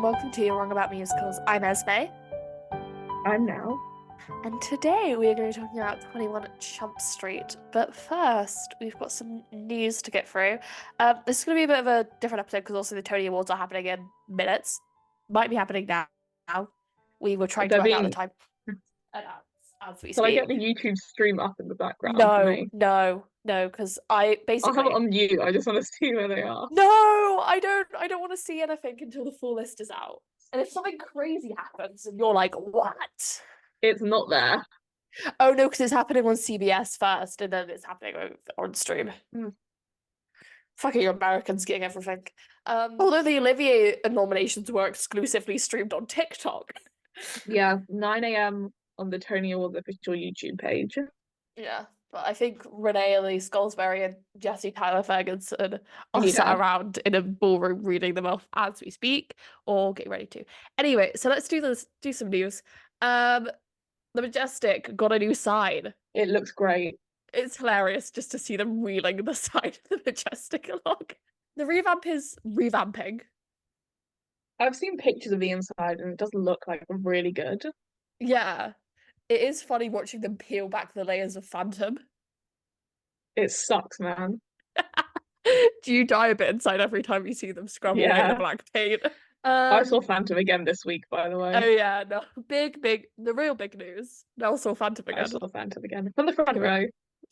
welcome to You're Wrong About Musicals. I'm Esme, I'm now. and today we are going to be talking about 21 Chump Street. But first, we've got some news to get through. This is going to be a bit of a different episode because also the Tony Awards are happening in minutes. Might be happening now. We were trying to They're work out the being. time as we Can I get speak. the YouTube stream up in the background for No, me? no, no, because I I'll have it basically on mute. I just want to see where they are. no, I don't want to see anything until the full list is out. And if something crazy happens and you're like, what? It's not there. Oh no, because it's happening on CBS first and then it's happening on stream. Fucking Americans getting everything. Although the Olivier nominations were exclusively streamed on TikTok. Yeah, 9 a.m. on the Tony Awards official YouTube page. Yeah, but I think Renee Elise Goldsberry and Jesse Tyler Ferguson are sat Yeah. around in a ballroom reading them off as we speak or getting ready to. Anyway, so let's do some news. The Majestic got a new sign. It looks great. It's hilarious just to see them reeling the side of the Majestic along. The revamp is revamping. I've seen pictures of the inside and it does look like really good. Yeah. It is funny watching them peel back the layers of Phantom. It sucks, man. Do you die a bit inside every time you see them scrub away the Yeah. black paint? I saw Phantom again this week, by the Oh way. yeah, no. The real big news. Now saw Phantom I again. saw Phantom again from the front Give row.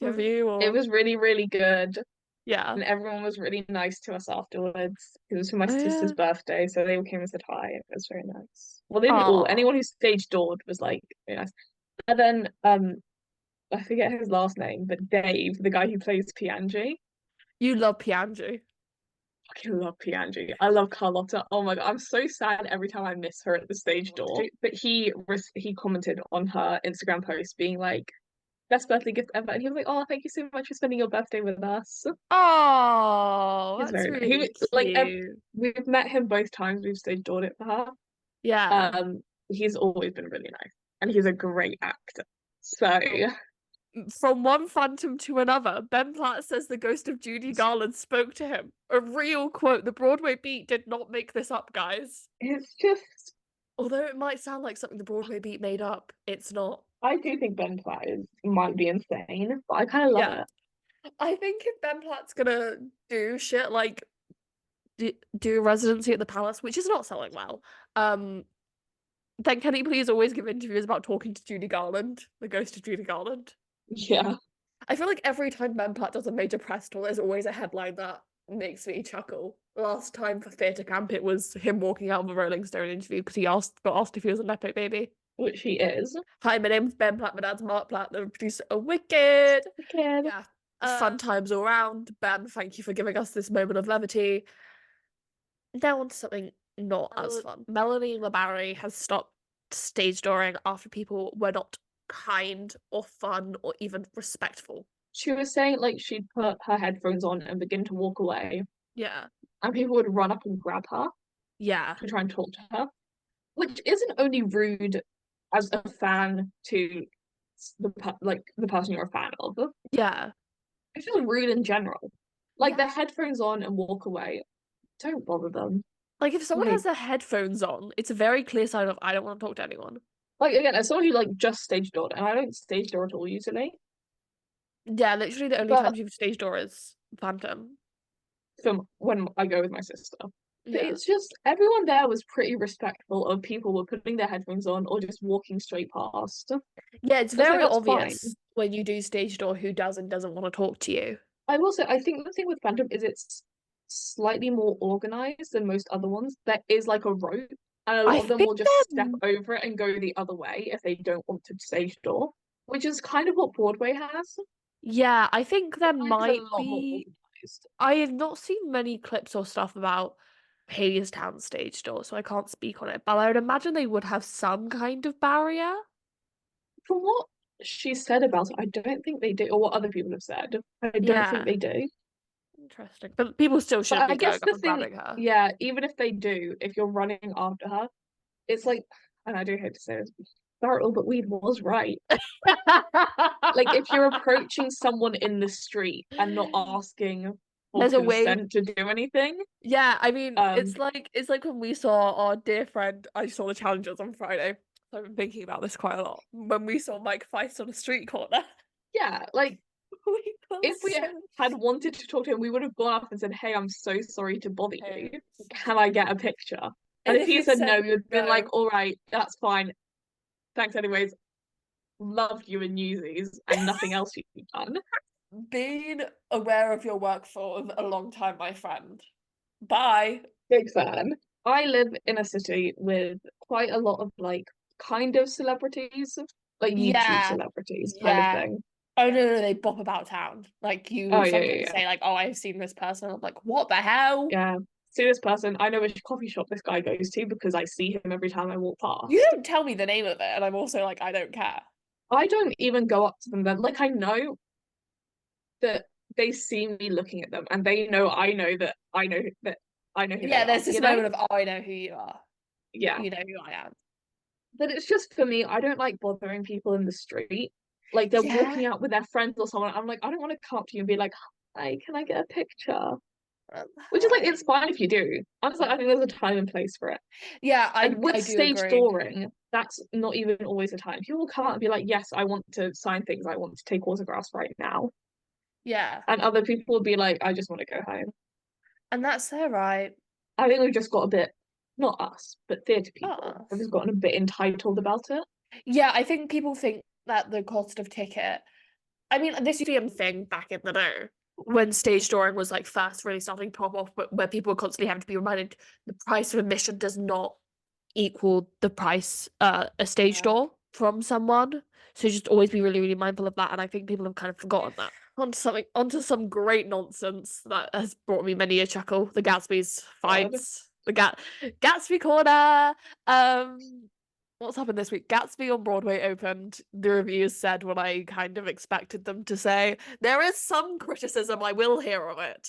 Have you It or was really, really good. yeah. And everyone was really nice to us afterwards. It was for my Oh sister's yeah. birthday, so they all came and said hi. It was very nice. Well, they didn't all. Aw. Anyone who stage doored was like very nice. And then I forget his last name, but Dave, the guy who plays Piangi. You love Piangi. Fucking love Piangi. I love Carlotta. Oh my God, I'm so sad every time I miss her at the stage door. But he commented on her Instagram post being like, best birthday gift ever. And he was like, oh, thank you so much for spending your birthday with us. Oh, He's that's very nice. He really was like cute. we've met him both times we've staged it for her. Yeah. He's always been really nice. And he's a great actor. So From one phantom to another, Ben Platt says the ghost of Judy Garland spoke to him. A real quote. The Broadway Beat did not make this up, guys. it's just Although it might sound like something the Broadway Beat made up, it's not. I do think Ben Platt might be insane, but I kinda love Yeah. it. I think if Ben Platt's gonna do shit like do a residency at the Palace, which is not selling well, then can he please always give interviews about talking to Judy Garland, the ghost of Judy Garland? Yeah. I feel like every time Ben Platt does a major press tour, there's always a headline that makes me chuckle. Last time for Theatre Camp, it was him walking out of a Rolling Stone interview because got asked if he was a Nepo baby. Which he is. Hi, my name's Ben Platt, my dad's Mark Platt, the producer of Wicked. Again. Yeah. Fun times all round. Ben, thank you for giving us this moment of levity. Now on to something not as fun. Melanie LaBarry has stopped stage dooring after people were not kind or fun or even respectful. She was saying like she'd put her headphones on and begin to walk away, Yeah. and people would run up and grab her Yeah. to try and talk to her, which isn't only rude as a fan to the person you're a fan of. Yeah. I feel rude in general. Like Yeah. the headphones on and walk away. Don't bother them. Like if someone Like, has their headphones on, it's a very clear sign of I don't want to talk to anyone. like again, as someone who like just stage doored, and I don't stage door at all usually, Yeah, literally the only but times you've stage door is Phantom. from when I go with my sister. But Yeah. it's just everyone there was pretty respectful of people were putting their headphones on or just walking straight past. Yeah, it's It's like very that's obvious fine. when you do stage door who does and doesn't want to talk to you. I will say I think the thing with Phantom is it's slightly more organized than most other ones. There is like a rope, and a I lot of them think will just step that over it and go the other way if they don't want to stage door, which is kind of what Broadway has. yeah, I think there Mine is a might lot more be. organized. I have not seen many clips or stuff about Hadestown stage door, so I can't speak on it. But I would imagine they would have some kind of barrier. From what she said about it, I don't think they do, or what other people have said. I don't think Yeah, they do. interesting. But people still But shouldn't I be going guess up the and thing, grabbing her. yeah, even if they do, if you're running after her, it's like, and I do hate to say this, Dartnall, but Weed was right. Like if you're approaching someone in the street and not asking or There's a way. consent to do anything. Yeah, I mean, Um, it's like when we saw our dear friend. I saw the challenges on Friday. So I've been thinking about this quite a lot. When we saw Mike Feist on a street corner, yeah, like we got if we so had wanted to talk to him, we would have gone up and said, "Hey, I'm so sorry to bother you. Hey. Can I get a picture?" And And if if he he said said no, we would have been like, no, "All right, that's fine. Thanks anyways. Loved you in Newsies and nothing else you've done." being aware of your work for a long time, my friend. Bye. Big fan. I live in a city with quite a lot of like kind of celebrities, like YouTube Yeah, celebrities kind of yeah. thing. Oh no, they bop about town. Like you Oh will yeah, yeah, sometimes yeah. say like, "Oh, I've seen this person." I'm like, "What the hell?" Yeah. See this person, I know which coffee shop this guy goes to because I see him every time I walk You past. don't tell me the name of it, and I'm also like, I don't care. I don't even go up to them then. Like I know that they see me looking at them and they know I know who they Yeah, are, there's this you know? moment of, "Oh, I know who you are. Yeah. You know who I am." But it's just for me, I don't like bothering people in the street. Like they're Yeah. walking out with their friends or someone. I'm like, I don't want to come up to you and be like, "Hi, can I get a picture?" Which is like, Hi. it's fine if you do. I was like, I think there's a time and place for it. Yeah, And with I do stage agree. dooring, that's not even always the time. People will come out and be like, yes, I want to sign things, I want to take autographs right now. Yeah, And other people will be like, I just want to go home. and that's their right. I think we've just got a bit, not us, but theatre people have Us. just gotten a bit entitled about it. Yeah, I think people think that the cost of ticket. I mean, this used to be a thing back in the day when stage dooring was like first really starting to pop off, but where people were constantly having to be reminded the price of admission does not equal the price a stage Yeah. door from someone. So just always be really, really mindful of that. And I think people have kind of forgotten that. Onto some great nonsense that has brought me many a chuckle. The Gatsby's God. fights. Gatsby corner. Um what's happened this week? Gatsby on Broadway opened. The reviews said what I kind of expected them to say. There is some criticism I will hear of it.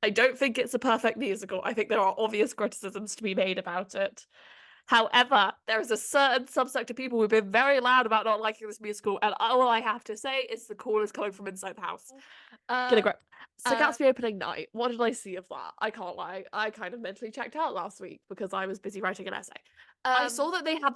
I don't think it's a perfect musical. I think there are obvious criticisms to be made about it. However, there is a certain subsect of people who've been very loud about not liking this musical, and all I have to say is the call is coming from inside the house. Get a grip. So Gatsby opening night. What did I see of that? I can't lie. I kind of mentally checked out last week because I was busy writing an essay. I saw that they had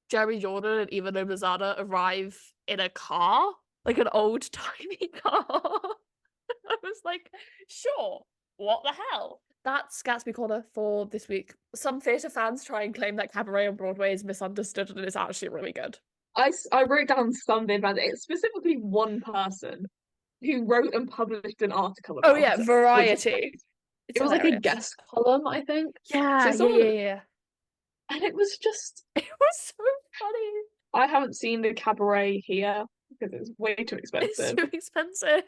Jeremy Jordan and Eva Nomazada arrive in a car, like an old timey car. I was like, sure, what the hell? That's Gatsby Corner for this week. Some theatre fans try and claim that Cabaret on Broadway is misunderstood and it's actually really good. I wrote down something about it. It's specifically one person who wrote and published an article Oh about yeah, it, which Variety. It's it was like a hilarious. guest column, I think. So Yeah, yeah, someone, yeah, yeah. and it was just, It was so funny. I haven't seen the cabaret here because it's way too It's expensive. too expensive.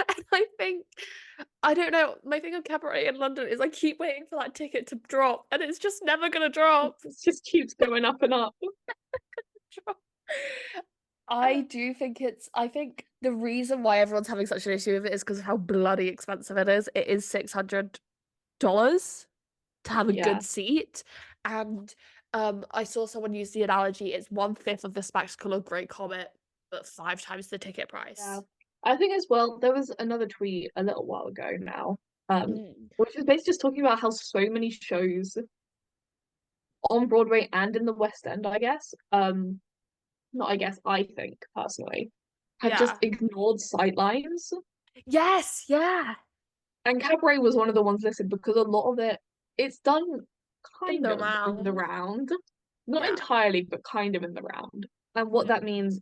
And I think, I don't know, my thing of Cabaret in London is I keep waiting for that ticket to drop and it's just never gonna drop. It just keeps going up and up. I do think I think the reason why everyone's having such an issue with it is because of how bloody expensive it is. It is $600 to have a Yeah, good seat. And I saw someone use the analogy, it's 1/5 of the spectacle of Great Comet, but 5 times the ticket yeah. price. I think as well, there was another tweet a little while ago now, Mm. which was basically just talking about how so many shows on Broadway and in the West End, I guess, not I guess, I think personally, have just Yeah. ignored sightlines. Yes, yeah. And Cabaret was one of the ones listed because a lot of it's done In kind the of in the round. round. Not Yeah. entirely, but kind of in the round. And what that Mm. means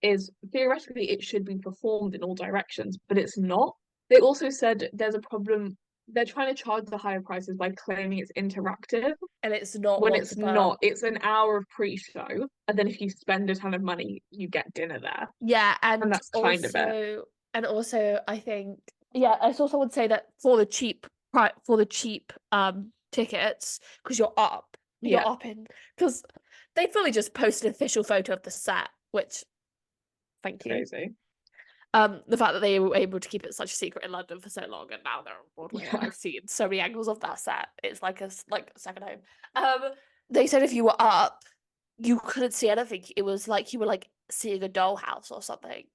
is theoretically it should be performed in all directions, but it's not. They also said there's a problem. They're trying to charge the higher prices by claiming it's interactive And it's not when once it's per. not. It's an hour of pre-show, and then if you spend a ton of money, you get dinner there. Yeah, And that's kind of it. and also I think yeah, I saw someone say that for the cheap tickets, because you're Yeah, up in because they fully just posted an official photo of the set, which thank you. crazy. The fact that they were able to keep it such a secret in London for so long and now they're on Broadway and Yeah. I've seen so many angles of that set. It's like a second home. They said if you were up, you couldn't see anything. It was like you were like seeing a dollhouse or something.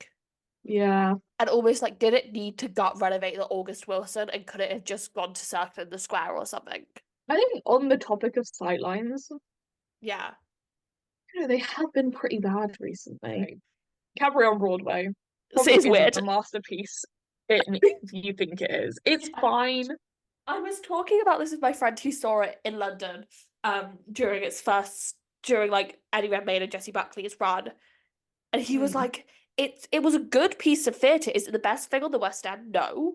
Yeah. And almost like, did it need to gut renovate the August Wilson, and could it have just gone to Circle in the Square or something? I think on the topic of sightlines, Yeah. they have been pretty bad recently. Right. Cabaret on Broadway probably It's isn't weird. the masterpiece you think it is. It's fine. I was talking about this with my friend who saw it in London during like Eddie Redmayne and Jessie Buckley's run. And he was like, it was a good piece of theatre. Is it the best thing on the West End? No.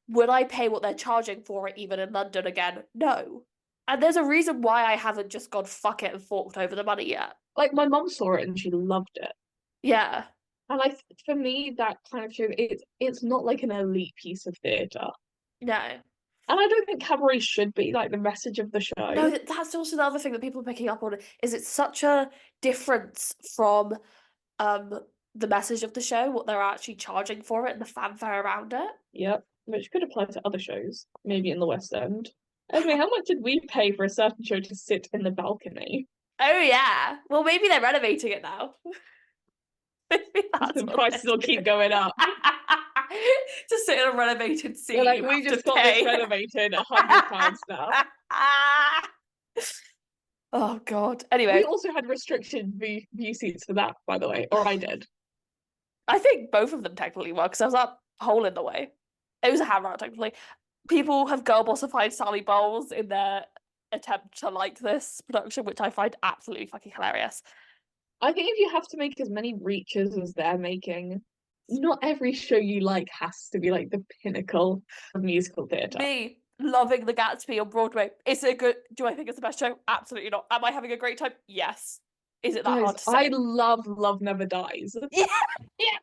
Would I pay what they're charging for it even in London again? No. And there's a reason why I haven't just gone fuck it and forked over the money yet. Like my mum saw it and she loved it. Yeah. And for me, that kind of show, it's not like an elite piece of theatre. No. And I don't think cabaret should be like the message of the show. No, that's also the other thing that people are picking up on, is it's such a difference from the message of the show, what they're actually charging for it, and the fanfare around it. Yep, which could apply to other shows, maybe in the West End. Anyway, how much did we pay for a certain show to sit in the balcony? Oh yeah. Well, maybe they're renovating it now. Maybe that's the prices will keep going up. To sit in a renovated seat. Like, we just got this renovated 100 times now. Oh god. Anyway, we also had restricted view seats for that, by the way, or I did. I think both of them technically were, because there was that hole in the way. It was a handrail technically. People have girl bossified Sally Bowles in their attempt to like this production, which I find absolutely fucking hilarious. I think if you have to make as many reaches as they're making, not every show you like has to be like the pinnacle of musical theatre. Me loving The Gatsby on Broadway. Is it good? Do I think it's the best show? Absolutely not. Am I having a great time? Yes. Is it that hard to say? I love Love Never Dies. Yeah.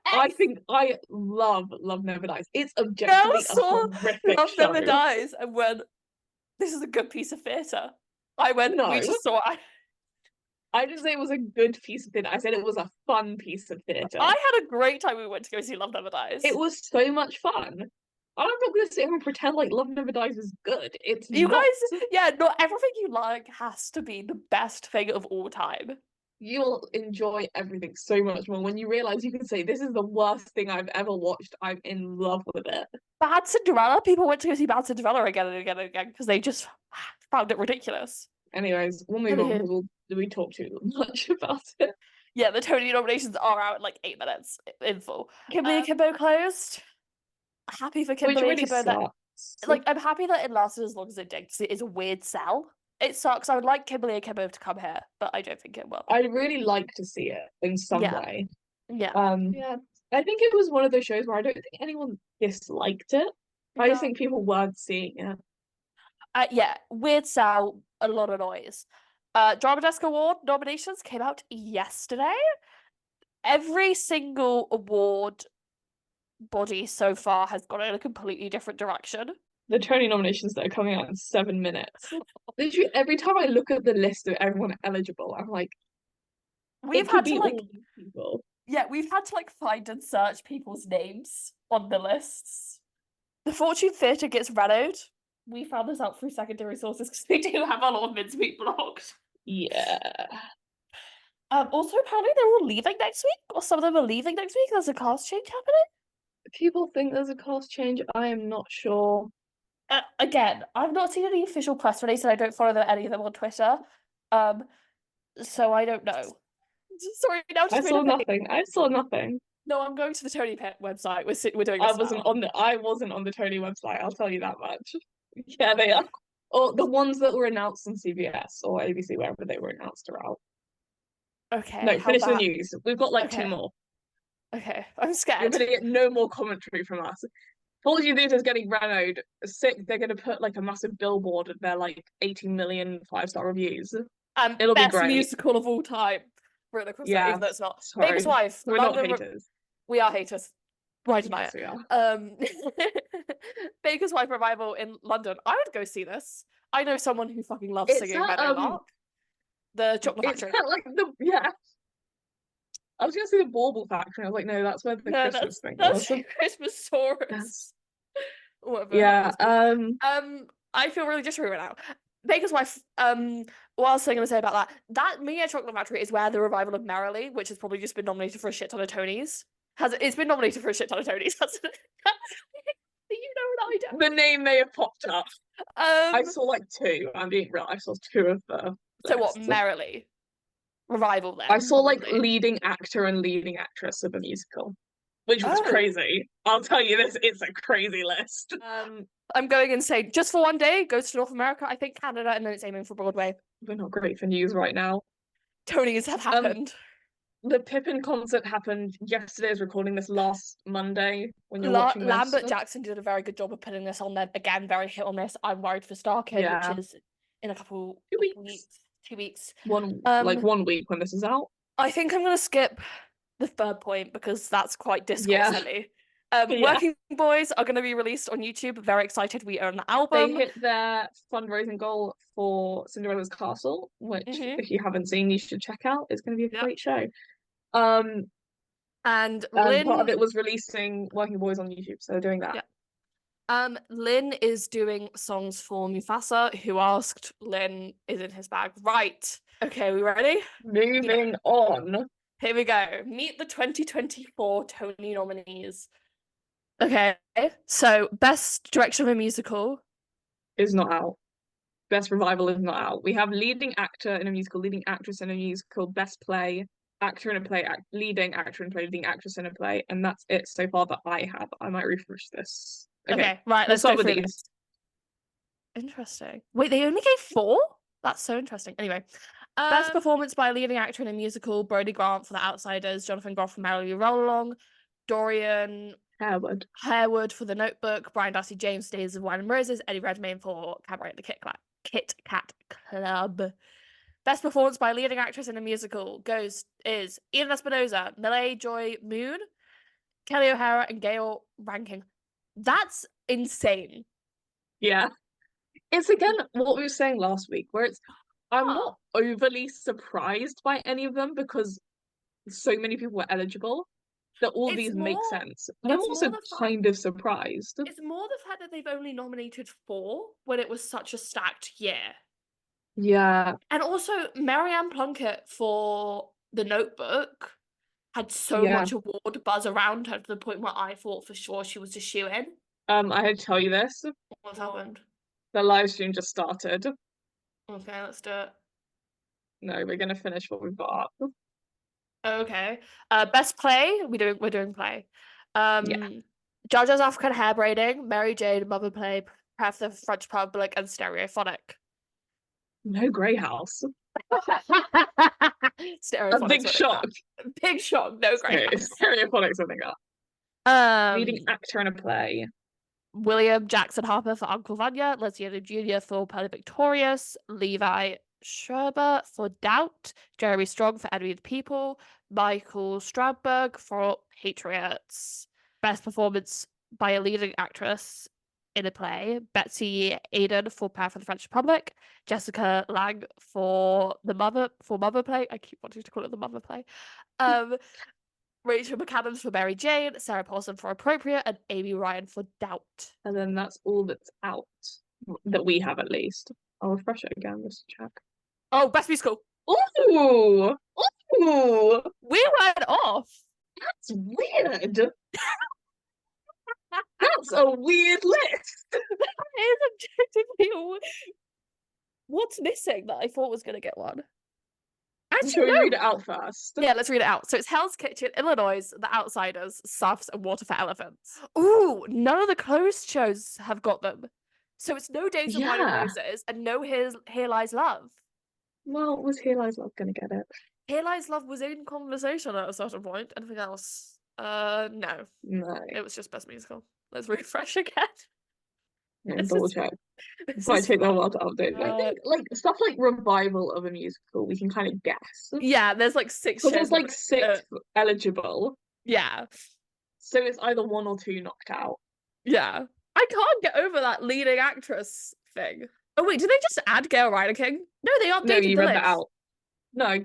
I think I love Love Never Dies. It's objectively a horrific Love show. Never Dies and went, this is a good piece of theatre. I went, no. We just saw it. I didn't say it was a good piece of theatre. I said it was a fun piece of theatre. I had a great time when we went to go see Love Never Dies. It was so much fun. I'm not going to sit here and pretend like Love Never Dies is good. It's you not. guys, yeah, not everything you like has to be the best thing of all time. You'll enjoy everything so much more when you realise you can say, this is the worst thing I've ever watched. I'm in love with it. Bad Cinderella, people went to go see Bad Cinderella again and again and again because they just found it ridiculous. Anyways, we'll move on because we talk too much about it. Yeah, the Tony nominations are out in like 8 minutes in full. Kimberly and Kimbo closed. Happy for Kimberly and Kimbo. Like, I'm happy that it lasted as long as it did, because it is a weird sell. It sucks. I would like Kimberly and Kimbo to come here, but I don't think it will. I'd really like to see it in some way. Yeah. Yeah. I think it was one of those shows where I don't think anyone disliked it. I just think people weren't seeing it. Yeah, weird sell, a lot of noise. Drama Desk Award nominations came out yesterday. Every single award body so far has gone in a completely different direction. The Tony nominations that are coming out in 7 minutes. Literally, every time I look at the list of everyone eligible, I'm like, we've had to like, people. Yeah, we've had to like find and search people's names on the lists. The Fortune Theatre gets renoed. We found this out through secondary sources because they do have a lot of mincemeat blocked. Yeah. Also, apparently they're all leaving next week, or some of them are leaving next week. There's a cast change happening. People think there's a cast change. I am not sure. Again, I've not seen any official press release, and I don't follow any of them on Twitter. So I don't know. Sorry, now I saw nothing. I saw nothing. No, I'm going to the Tony website. We're doing. I wasn't on the Tony website. I'll tell you that much. Yeah, they are. Or the ones that were announced on CBS or ABC, wherever they were announced are out. Okay. No, finish the news. We've got like 2 more. Okay, I'm scared. You're gonna get no more commentary from us. Fortune Theatre is getting renoed. They're gonna put like a massive billboard at their like 18 million 5-star reviews. It'll be great. Best musical of all time. Written across that, even though it's not. Sorry. Baker's Wife. We're not haters. We are haters. Why deny it? We are. Baker's Wife revival in London. I would go see this. I know someone who fucking loves singing Meadowlark. The Chocolate Factory. I was gonna say the Bauble Factory. I was like, no, that's where the Christmas thing was. That's Christmas Taurus. Whatever. Yeah. I feel really jittery right now. Baker's Wife. What else was I going to say about that? That Me and Chocolate Factory is where the revival of Merrily, which has probably just been nominated for a shit ton of Tonys. It's been nominated for a shit ton of Tonys, hasn't it? You know what I don't. The name may have popped up. I Um, saw like two. I'm being real. I saw two of the so what, lists. Merrily? Revival then, I saw like probably. leading actor and leading actress of a musical, which was Oh. crazy. I'll tell you this, it's a crazy list. I'm going insane. Just for one day, goes to North America, I think Canada, and then it's aiming for Broadway. We're not great for news right now. Tonys have happened. The Pippin concert happened yesterday. I was recording this last Monday when you're watching this. Lambert Jackson did a very good job of putting this on there. Again, very hit or miss. I'm worried for Star Kid, which is in a couple 2 weeks. 1 week when this is out. I think I'm gonna skip the third point because that's quite discourse heavy. Working Boys are going to be released on YouTube. Very excited. We own the album. They hit their fundraising goal for Cinderella's Castle, which if you haven't seen, you should check out. It's going to be a great show. And Lin, part of it was releasing Working Boys on YouTube, so they're doing that. Lin is doing songs for Mufasa, who asked Lin is in his bag. Right. Okay, we ready? Moving on. Here we go. Meet the 2024 Tony nominees. Okay, so Best Direction of a Musical is not out. Best Revival is not out. We have leading actor in a musical, leading actress in a musical, best play, actor in a play, leading actor in a play, leading actress in a play, and that's it so far that I have. I might refresh this. Okay, right, let's start with these. Interesting. Wait, they only gave 4? That's so interesting. Anyway, best performance by a leading actor in a musical, Brody Grant for The Outsiders, Jonathan Groff for Merrily Roll Along, Dorian Harewood for The Notebook, Brian Darcy James for Days of Wine and Roses, Eddie Redmayne for Cabaret at the Kit Kat Club. Best performance by a leading actress in a musical is Ian Espinosa, Millie Joy Moon, Kelly O'Hara, and Gail Rankin. That's insane. Yeah. It's again what we were saying last week, where I'm not overly surprised by any of them because so many people were eligible that all these make sense. But I'm also kind of surprised. It's more the fact that they've only nominated 4 when it was such a stacked year. Yeah. And also Marianne Plunkett for The Notebook had so much award buzz around her to the point where I thought for sure she was a shoo-in. I had to tell you this. What's happened? The live stream just started. Okay, let's do it. No, we're gonna finish what we've got up. Okay. Best play. We're doing play. Jaja's African Hair Braiding, Mary Jane, Mother Play, Prepare for the French Republic, and Stereophonic. No Grey House. Stereophonic. A big shock. Big shock. No Grey House. Stereophonic something up. Leading actor in a play. William Jackson Harper for Uncle Vanya, Leslie Jr. for Pearly Victorious, Levi Sherber for Doubt, Jeremy Strong for Animated People, Michael Strandberg for Patriots. Best performance by a leading actress in a play, Betsy Aiden for Prepare for the French Republic, Jessica Lang for Mother Play. I keep wanting to call it the Mother Play. Rachel McAdams for Mary Jane, Sarah Paulson for Appropriate, and Amy Ryan for Doubt. And then that's all that's out that we have, at least. I'll refresh it again just to check. Oh, Best Musical. Ooh! Ooh! We went off. That's weird. That's a weird list. That is objectively weird. What's missing that I thought was going to get one? Shall we read it out first? Yeah, let's read it out. So it's Hell's Kitchen, Illinois, The Outsiders, Souths, and Water for Elephants. Ooh, none of the closed shows have got them. So it's no Days of Wine and Roses and no Here Lies Love. Well, was Here Lies Love gonna get it? Here Lies Love was in conversation at a certain point. Anything else? No. It was just Best Musical. Let's refresh again. Yeah, double check. Might take that a while to update. I think like stuff like Revival of a musical, we can kind of guess. Yeah, there's like 6 shows. There's like 6 eligible. Yeah. So it's either 1 or 2 knocked out. Yeah. I can't get over that leading actress thing. Oh wait, did they just add Gail King? No, they updated the list. No, you read that out. No,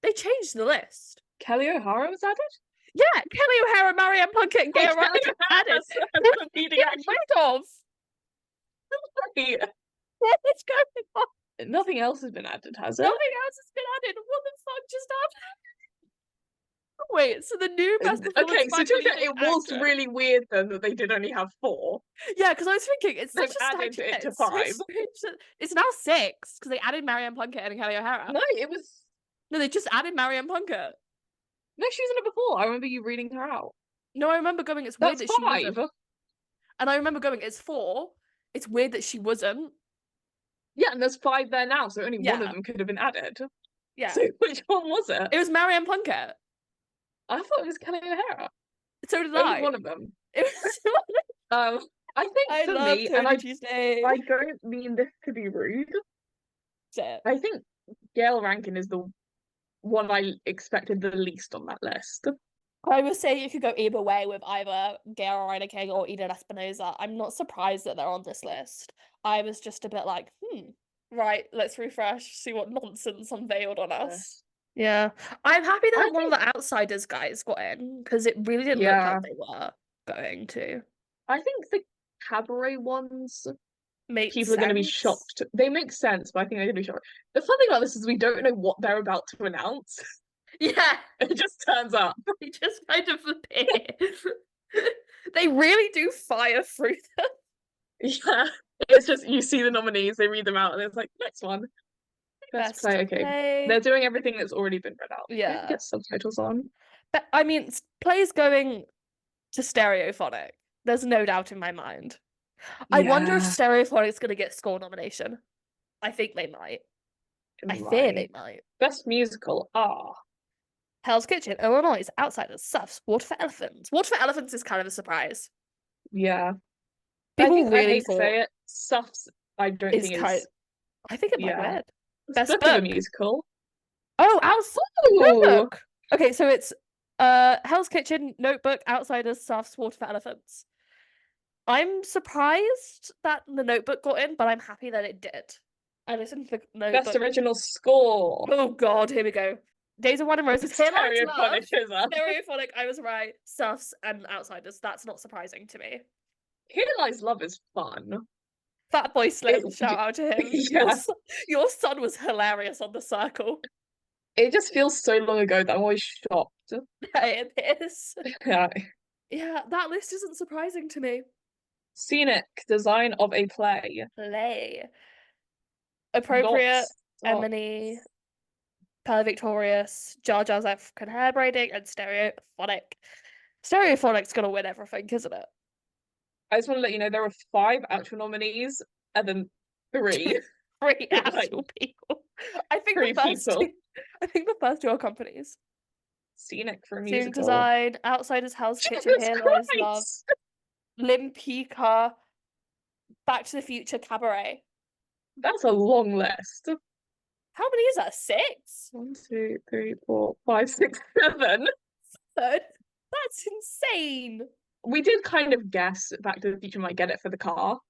they changed the list. Kelly O'Hara was added? Yeah, Kelly O'Hara, Marianne Plunkett, and Gail King added. Leading actress. Rid of. What is going on? Nothing else has been added, has it? Nothing else has been added. What the fuck just happened? Wait, so the new Best Performance Okay, so to be Faculty fair, Lead it was actor. really weird then that they did only have 4. Yeah, because I was thinking it's They've such a added it to it's so 5. strange it's now 6 because they added Marianne Plunkett and Kelly O'Hara. No, it was. No, they just added Marianne Plunkett. No, she was in it before. I remember you reading her out. No, I remember going, it's weird That's that she 5. wasn't. And I remember going, it's 4. It's weird that she wasn't. Yeah, and there's 5 there now, so only one of Yeah. them could have been added. Yeah. So which one was it? It was Marianne Plunkett. I thought it was Kelly O'Hara. So did Only I. one of them. It was I think I for love me, Tony and Tuesday. I don't mean this to be rude. I think Gail Rankin is the one I expected the least on that list. I would say you could go either way with either Gail Ryder King or Eden Espinosa. I'm not surprised that they're on this list. I was just a bit like, right, let's refresh, see what nonsense unveiled on us. Yeah. I'm happy that one of the Outsiders guys got in, because it really didn't look like they were going to. I think the cabaret ones, people are going to be shocked. They make sense, but I think they're going to be shocked. The fun thing about this is we don't know what they're about to announce. Yeah. It just turns up. They just kind of appear. They really do fire through them. Yeah. It's just, you see the nominees, they read them out, and it's like, next one. Best play, okay. Play. They're doing everything that's already been read out. Yeah. Get subtitles on. But I mean, play's going to Stereophonic. There's no doubt in my mind. I wonder if Stereophonic's going to get score nomination. I think they might. I fear they might. Best musical, Hell's Kitchen, Illinois, Outsiders, Suffs, Water for Elephants. Water for Elephants is kind of a surprise. Yeah. People really I hate to say it. Suffs, I don't think is. I think it might win. Best book of a musical. Oh, Notebook. Okay, so it's Hell's Kitchen, Notebook, Outsiders, Suffs, Water for Elephants. I'm surprised that the Notebook got in, but I'm happy that it did. I listened to the Notebook. Best original score. Oh god, here we go. Days of Wine and Roses. Stereophonic. Stereophonic, I was right. Suffs and Outsiders. That's not surprising to me. Here Lies Love is fun. Fat Boy Slim, shout out to him. Yeah. Your son was hilarious on The Circle. It just feels so long ago that I'm always shocked. It is. Yeah. Yeah, that list isn't surprising to me. Scenic design of a play. Appropriate, Emily, Pearl Victorious, Jar Jar's African hair braiding, and Stereophonic. Stereophonic's gonna win everything, isn't it? I just want to let you know there are 5 actual nominees and then 3. 3 actual people. I think the first 2 are companies. Scenic for a musical. Scenic design, Outsiders, Hell's Kitchen, Here Lies Love, Limpika, Back to the Future, Cabaret. That's a long list. How many is that? 6? 1, 2, 3, 4, 5, 6, 7. That's insane. We did kind of guess Back to the Future might get it for the car.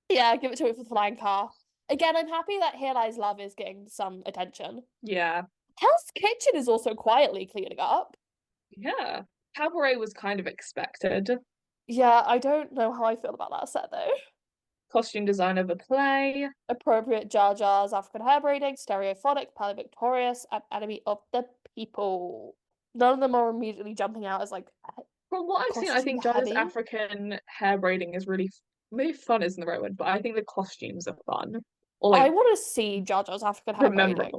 Yeah, give it to it for the flying car. Again, I'm happy that Here Lies Love is getting some attention. Yeah. Hell's Kitchen is also quietly cleaning up. Yeah. Cabaret was kind of expected. Yeah, I don't know how I feel about that set though. Costume design of a play. Appropriate Jar Jar's African hair braiding, Stereophonic, Pally Victorious, and Enemy of the People. None of them are immediately jumping out as like. From what I've seen, I think Jar Jar's African hair braiding is really maybe fun isn't the right word, but I think the costumes are fun. Or like, I want to see Jar Jar's African hair braiding.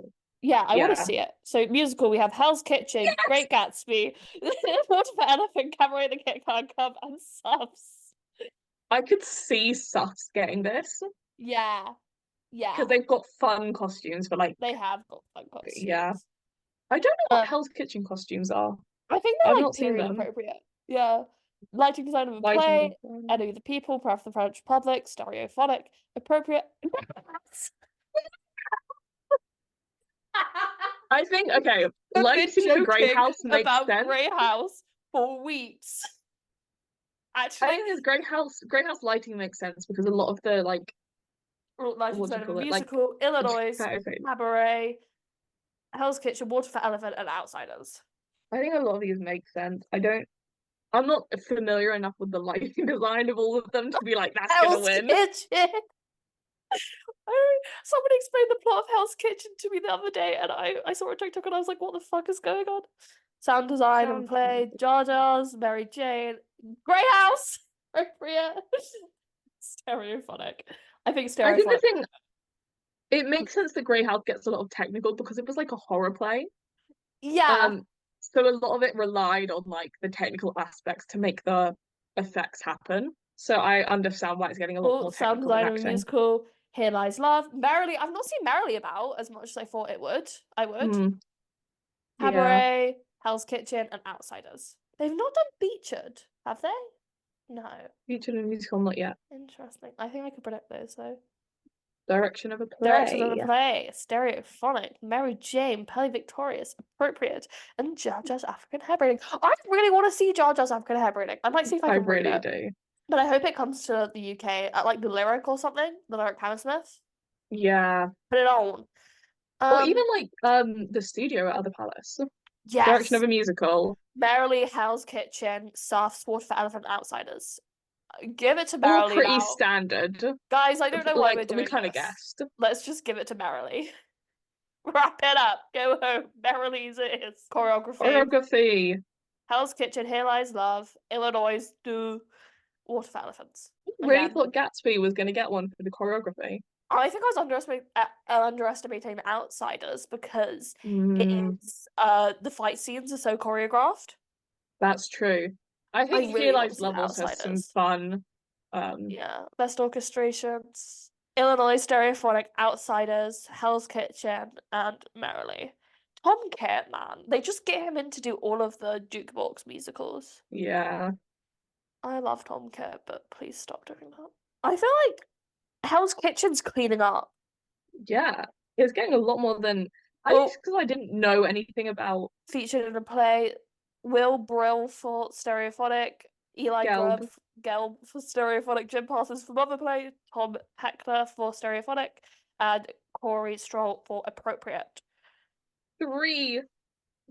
Yeah, I want to see it. So musical, we have Hell's Kitchen, yes! Great Gatsby, Water for Elephant, Cabaret the Kit Kat Club, and Suffs. I could see Suffs getting this. Yeah. Because they've got fun costumes, but like they have got fun costumes. Yeah. I don't know what Hell's Kitchen costumes are. I think they're like period appropriate. Yeah. Lighting design of a play, Enemy of the People, Prayer for the French Republic, Stereophonic, appropriate. I think lighting the Grey House makes sense. Grey House for weeks. Actually, I think Grey House lighting makes sense because a lot of the lighting design of a musical, Illinois, Cabaret, Hell's Kitchen, Water for Elephant, and Outsiders. I think a lot of these make sense. I'm not familiar enough with the lighting design of all of them to be like, that's gonna win. Kitchen. Someone explained the plot of Hell's Kitchen to me the other day, and I saw a TikTok and I was like, what the fuck is going on? Sound design of a Sound play, Jar Jar's, Mary Jane, Grey House, appropriate. Stereophonic. I think I think the stereophonic. thing, it makes sense that Grey House gets a lot of technical because it was like a horror play. Yeah. So a lot of it relied on like the technical aspects to make the effects happen. So I understand why it's getting a lot Cool. more Sound technical than design of a acting. musical, Here Lies Love, Merrily. I've not seen Merrily About as much as I thought it would. I would. Hmm. Yeah. Cabaret, Hell's Kitchen, and Outsiders. They've not done Featured, have they? No. Featured in a musical, not yet. Interesting. I think I could predict those though. Direction of a Direction of play. a play, Stereophonic, Mary Jane, Pelly Victorious, Appropriate, and Jar Jar's African Hair-Braiding. I really want to see Jar Jar's African Hair-Braiding. I might see if I I can read really it. do. But I hope it comes to the UK at like the Lyric or something, the Lyric Hammersmith. Yeah. Put it on. Or even like the studio at Other Palace. Direction of Yes. a musical. Merrily, Hell's Kitchen, Safs, Water for Elephant, Outsiders. Give it to All Merrily pretty now. standard. Guys, I don't know why we're Like we doing kind of this. guessed. Let's just give it to Merrily. Wrap it up. Go home. Merrily's it is. Choreography. Choreography. Hell's Kitchen, Here Lies Love, Illinois, Do, Water for Elephants. Really Again, thought Gatsby was going to get one for the choreography. I think I was underestimating Outsiders because it Mm, is the fight scenes are so choreographed. that's true. I I think Here really want to Lies see Love also has some Outsiders. fun. Yeah, best orchestrations. Illinois, Stereophonic, Outsiders, Hell's Kitchen, and Merrily. Tom Kit, man. They just get him in to do all of the jukebox musicals. Yeah. I love Tom Kit, but please stop doing that. I feel like Hell's Kitchen's cleaning up. Yeah. It's getting a lot more than I Well, guess because I didn't know anything about featured in a play, Will Brill for Stereophonic, Eli Gelb. Gelb for Stereophonic, Jim Parsons for Mother Play, Tom Heckler for Stereophonic, and Corey Stroll for Appropriate. 3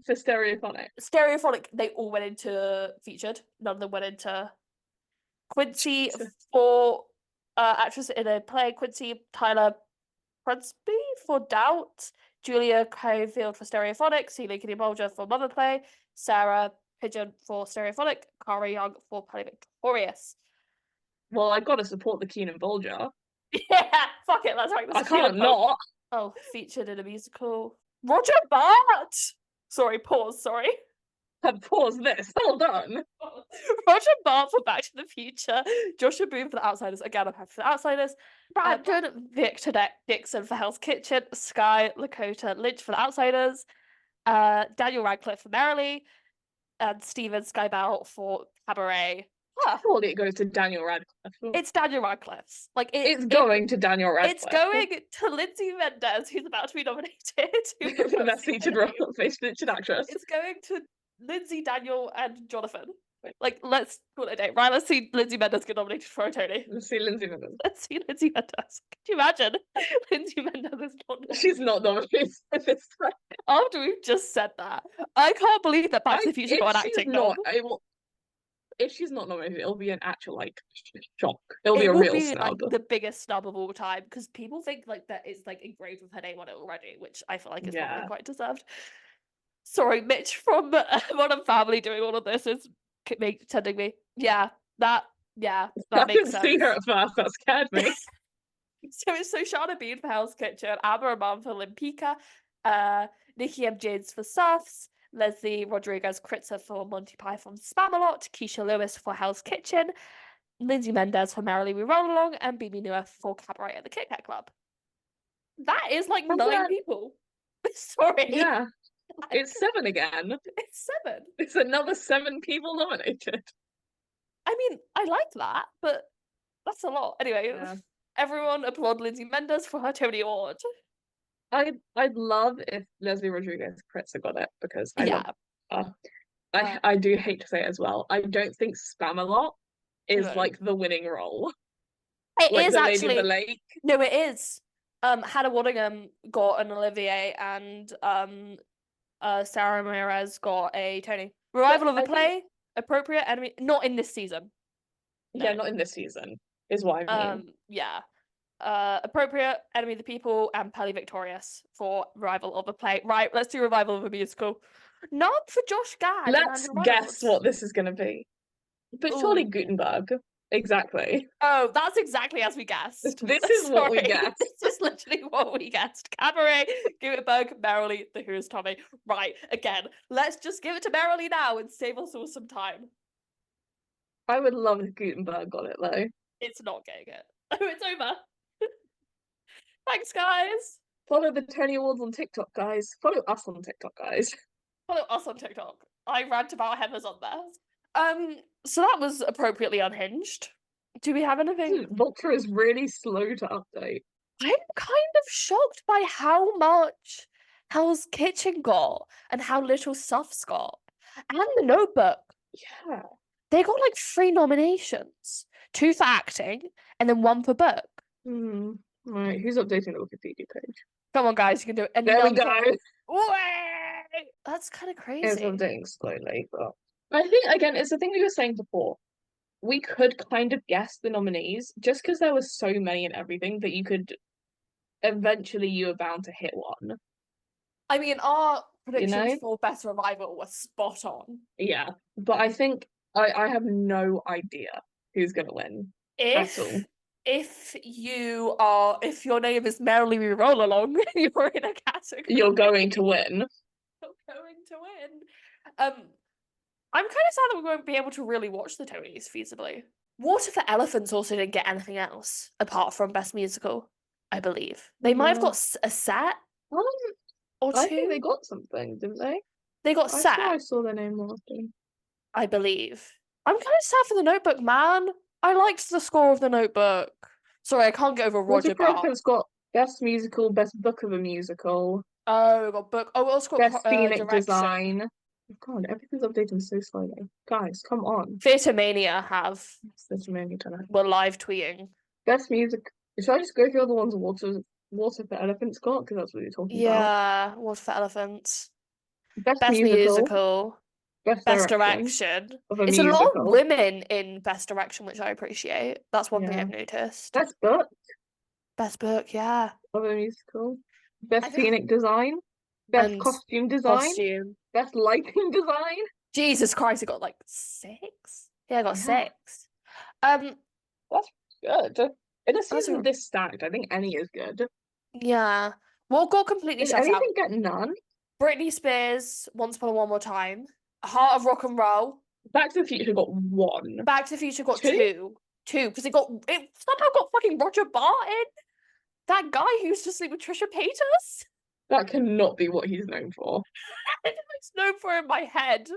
for Stereophonic. Stereophonic, they all went into featured. None of them went into Quincy for actress in a play, Quincy Tyler Prensby for Doubt, Julia Cahill for Stereophonic, Celia Kitty Bolger for Mother Play, Sarah Pigeon for Stereophonic, Cara Young for Pelly Victorious. Well, I gotta support the Keenan Bolger. Yeah, fuck it, let's rank this. I can't not. Oh, featured in a musical. Roger Bart! Sorry, pause, sorry. Pause this. Hold on. Roger Bart for Back to the Future, Joshua Boone for The Outsiders, again I'm happy for The Outsiders, Brandon Victor Dixon for Hell's Kitchen, Sky Lakota Lynch for The Outsiders, Daniel Radcliffe for Merrily, and Steven Skybell for Cabaret. Surely it goes to Daniel Radcliffe. It's Daniel Radcliffe's. Like it's going to Daniel Radcliffe. It's going to Lindsay Mendez, who's about to be nominated for Best Featured Actress. It's going to Lindsay, Daniel, and Jonathan. Like, let's call it a day. Right, let's see Lindsay Mendez get nominated for a Tony. Let's see Lindsay Mendez. Let's see Lindsay Mendez. Could you imagine? Lindsay Mendez is not nominated. She's not nominated for this time. After we've just said that, I can't believe that Back to the Future got an acting not, if she's not nominated, it'll be an actual like shock. It'll be a real snub. Like, the biggest snub of all time because people think like that it's like engraved with her name on it already, which I feel like is probably quite deserved. Sorry, Mitch from Modern Family doing all of this is sending me. That I makes didn't sense. see her at first. That scared me. So it's Shana Bean for Hell's Kitchen, Amber Amman for Limpika, Nikki M. James for Surfs, Leslie Rodriguez Kritzer for Monty Python Spamalot, Keisha Lewis for Hell's Kitchen, Lindsay Mendez for Merrily We Roll Along, and Bibi Nuer for Cabaret at the Kit Kat Club. That is like 9 people. Sorry. Yeah. It's 7 again. It's 7. It's another 7 people nominated. I mean, I like that, but that's a lot. Anyway, everyone applaud Lindsay Mendez for her Tony Award. I'd love if Leslie Rodriguez Kritzer got it because I love her. I do hate to say it as well. I don't think Spamalot is like the winning role. It like is the actually. Lady of the Lake. No, it is. Hannah Waddingham got an Olivier, and Sarah Ramirez got a Tony. Revival of a play, appropriate enemy. Not in this season. No. Yeah, not in this season. Is what I mean. Yeah. Appropriate, Enemy of the People, and Pelly Victorious for revival of a play. Right, let's do revival of a musical. Not for Josh Gad and Let's Andrew guess Reynolds. what this is going to be. But surely Ooh. Gutenberg. Exactly. Oh, that's exactly as we guessed. This is what we guessed. This is literally what we guessed. Cabaret, Gutenberg, Merrily, The Who's Tommy. Right, again, let's just give it to Merrily now and save us all some time. I would love if Gutenberg got it, though. It's not getting it. Oh, it's over. Thanks, guys. Follow the Tony Awards on TikTok, guys. Follow us on TikTok, guys. Follow us on TikTok. I rant about Heathers on there. So that was appropriately unhinged. Do we have anything? Vulture is really slow to update. I'm kind of shocked by how much Hell's Kitchen got and how little Suff's got. And The Notebook. Yeah. They got like 3 nominations. 2 for acting and then 1 for book. Right, who's updating the Wikipedia page? Come on, guys, you can do it. There we go. Wait! That's kind of crazy. It's updating slowly, but I think, again, it's the thing we were saying before. We could kind of guess the nominees just because there was so many and everything that you could eventually you were bound to hit one. I mean, our predictions for Best Revival were spot on. Yeah, but I think I have no idea who's gonna win at all. If your name is Merrily We Roll Along, you're in a category. You're going to win. You're going to win. I'm kind of sad that we won't be able to really watch the Tonys feasibly. Water for Elephants also didn't get anything else apart from Best Musical, I believe. They might have got a set or 2. I think they got something, didn't they? They got set. I saw their name last time. I believe. I'm kind of sad for The Notebook, man. I liked the score of The Notebook. Sorry, I can't get over Roger Bart. Water got Best Musical, Best Book of a Musical. Oh, we got book. Oh, we also got Best Scenic direction. Design. God, everything's updating so slowly. Guys, come on. Theatre Mania have. Theatre Mania tonight. We're live tweeting. Best music. Should I just go through all the ones Water for Elephants got? Because that's what you're talking about. Yeah, Water for Elephants. Best musical. Best direction. It's a lot of women in Best Direction, which I appreciate. That's one thing I've noticed. Best book. Best book, yeah. Of a musical. Best scenic design. Best costume design. Best lighting design. Jesus Christ, it got like 6? Yeah, I got 6. That's good. In a season this stacked, I think any is good. Yeah. What got completely shut out? Did anything get none? Britney Spears, Once Upon a One More Time. Heart of Rock and Roll. Back to the Future got 1. Back to the Future got 2. 2, because it somehow got fucking Roger Bart in. That guy who used to sleep with Trisha Paytas. That cannot be what he's known for. It's known for in my head.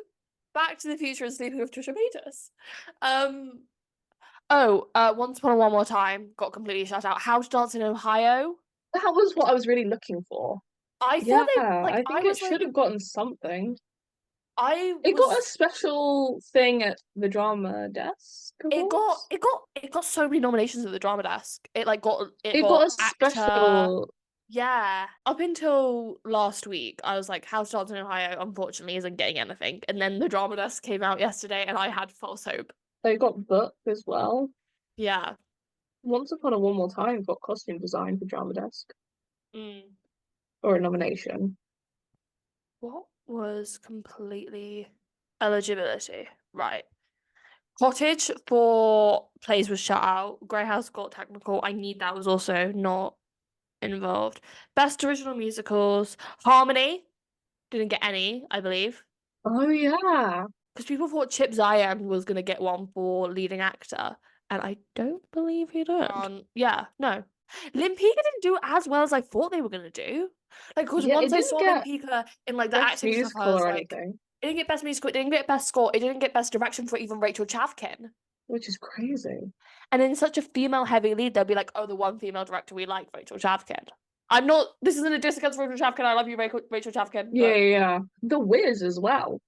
Back to the Future and Sleeping with Trisha Paytas. Once Upon a One More Time got completely shut out. How to Dance in Ohio. That was what I was really looking for. I thought I think it should have gotten something. It got a special thing at the Drama Desk. It got so many nominations at the Drama Desk. It got a special. Yeah. Up until last week, I was like, How to Dance in Ohio unfortunately isn't getting anything. And then the Drama Desk came out yesterday and I had false hope. They got book as well. Yeah. Once Upon a One More Time got costume design for Drama Desk. Or a nomination. What was completely eligibility? Right. Cottage for plays was shut out. Grey House got technical. I Need That was also not involved. Best original musicals. Harmony didn't get any, I believe. Oh yeah. Because people thought Chip Zion was going to get one for leading actor. And I don't believe he did. Yeah, no. Lin-Pika didn't do as well as I thought they were going to do. Like, because once I saw Lin-Pika in, like, the acting stuff, I was like, it didn't get Best Musical, it didn't get Best Score, it didn't get Best Direction for even Rachel Chavkin. Which is crazy. And in such a female-heavy lead, they'll be like, oh, the one female director we like, Rachel Chavkin. This isn't a diss against Rachel Chavkin, I love you, Rachel Chavkin. Yeah. The Wiz as well.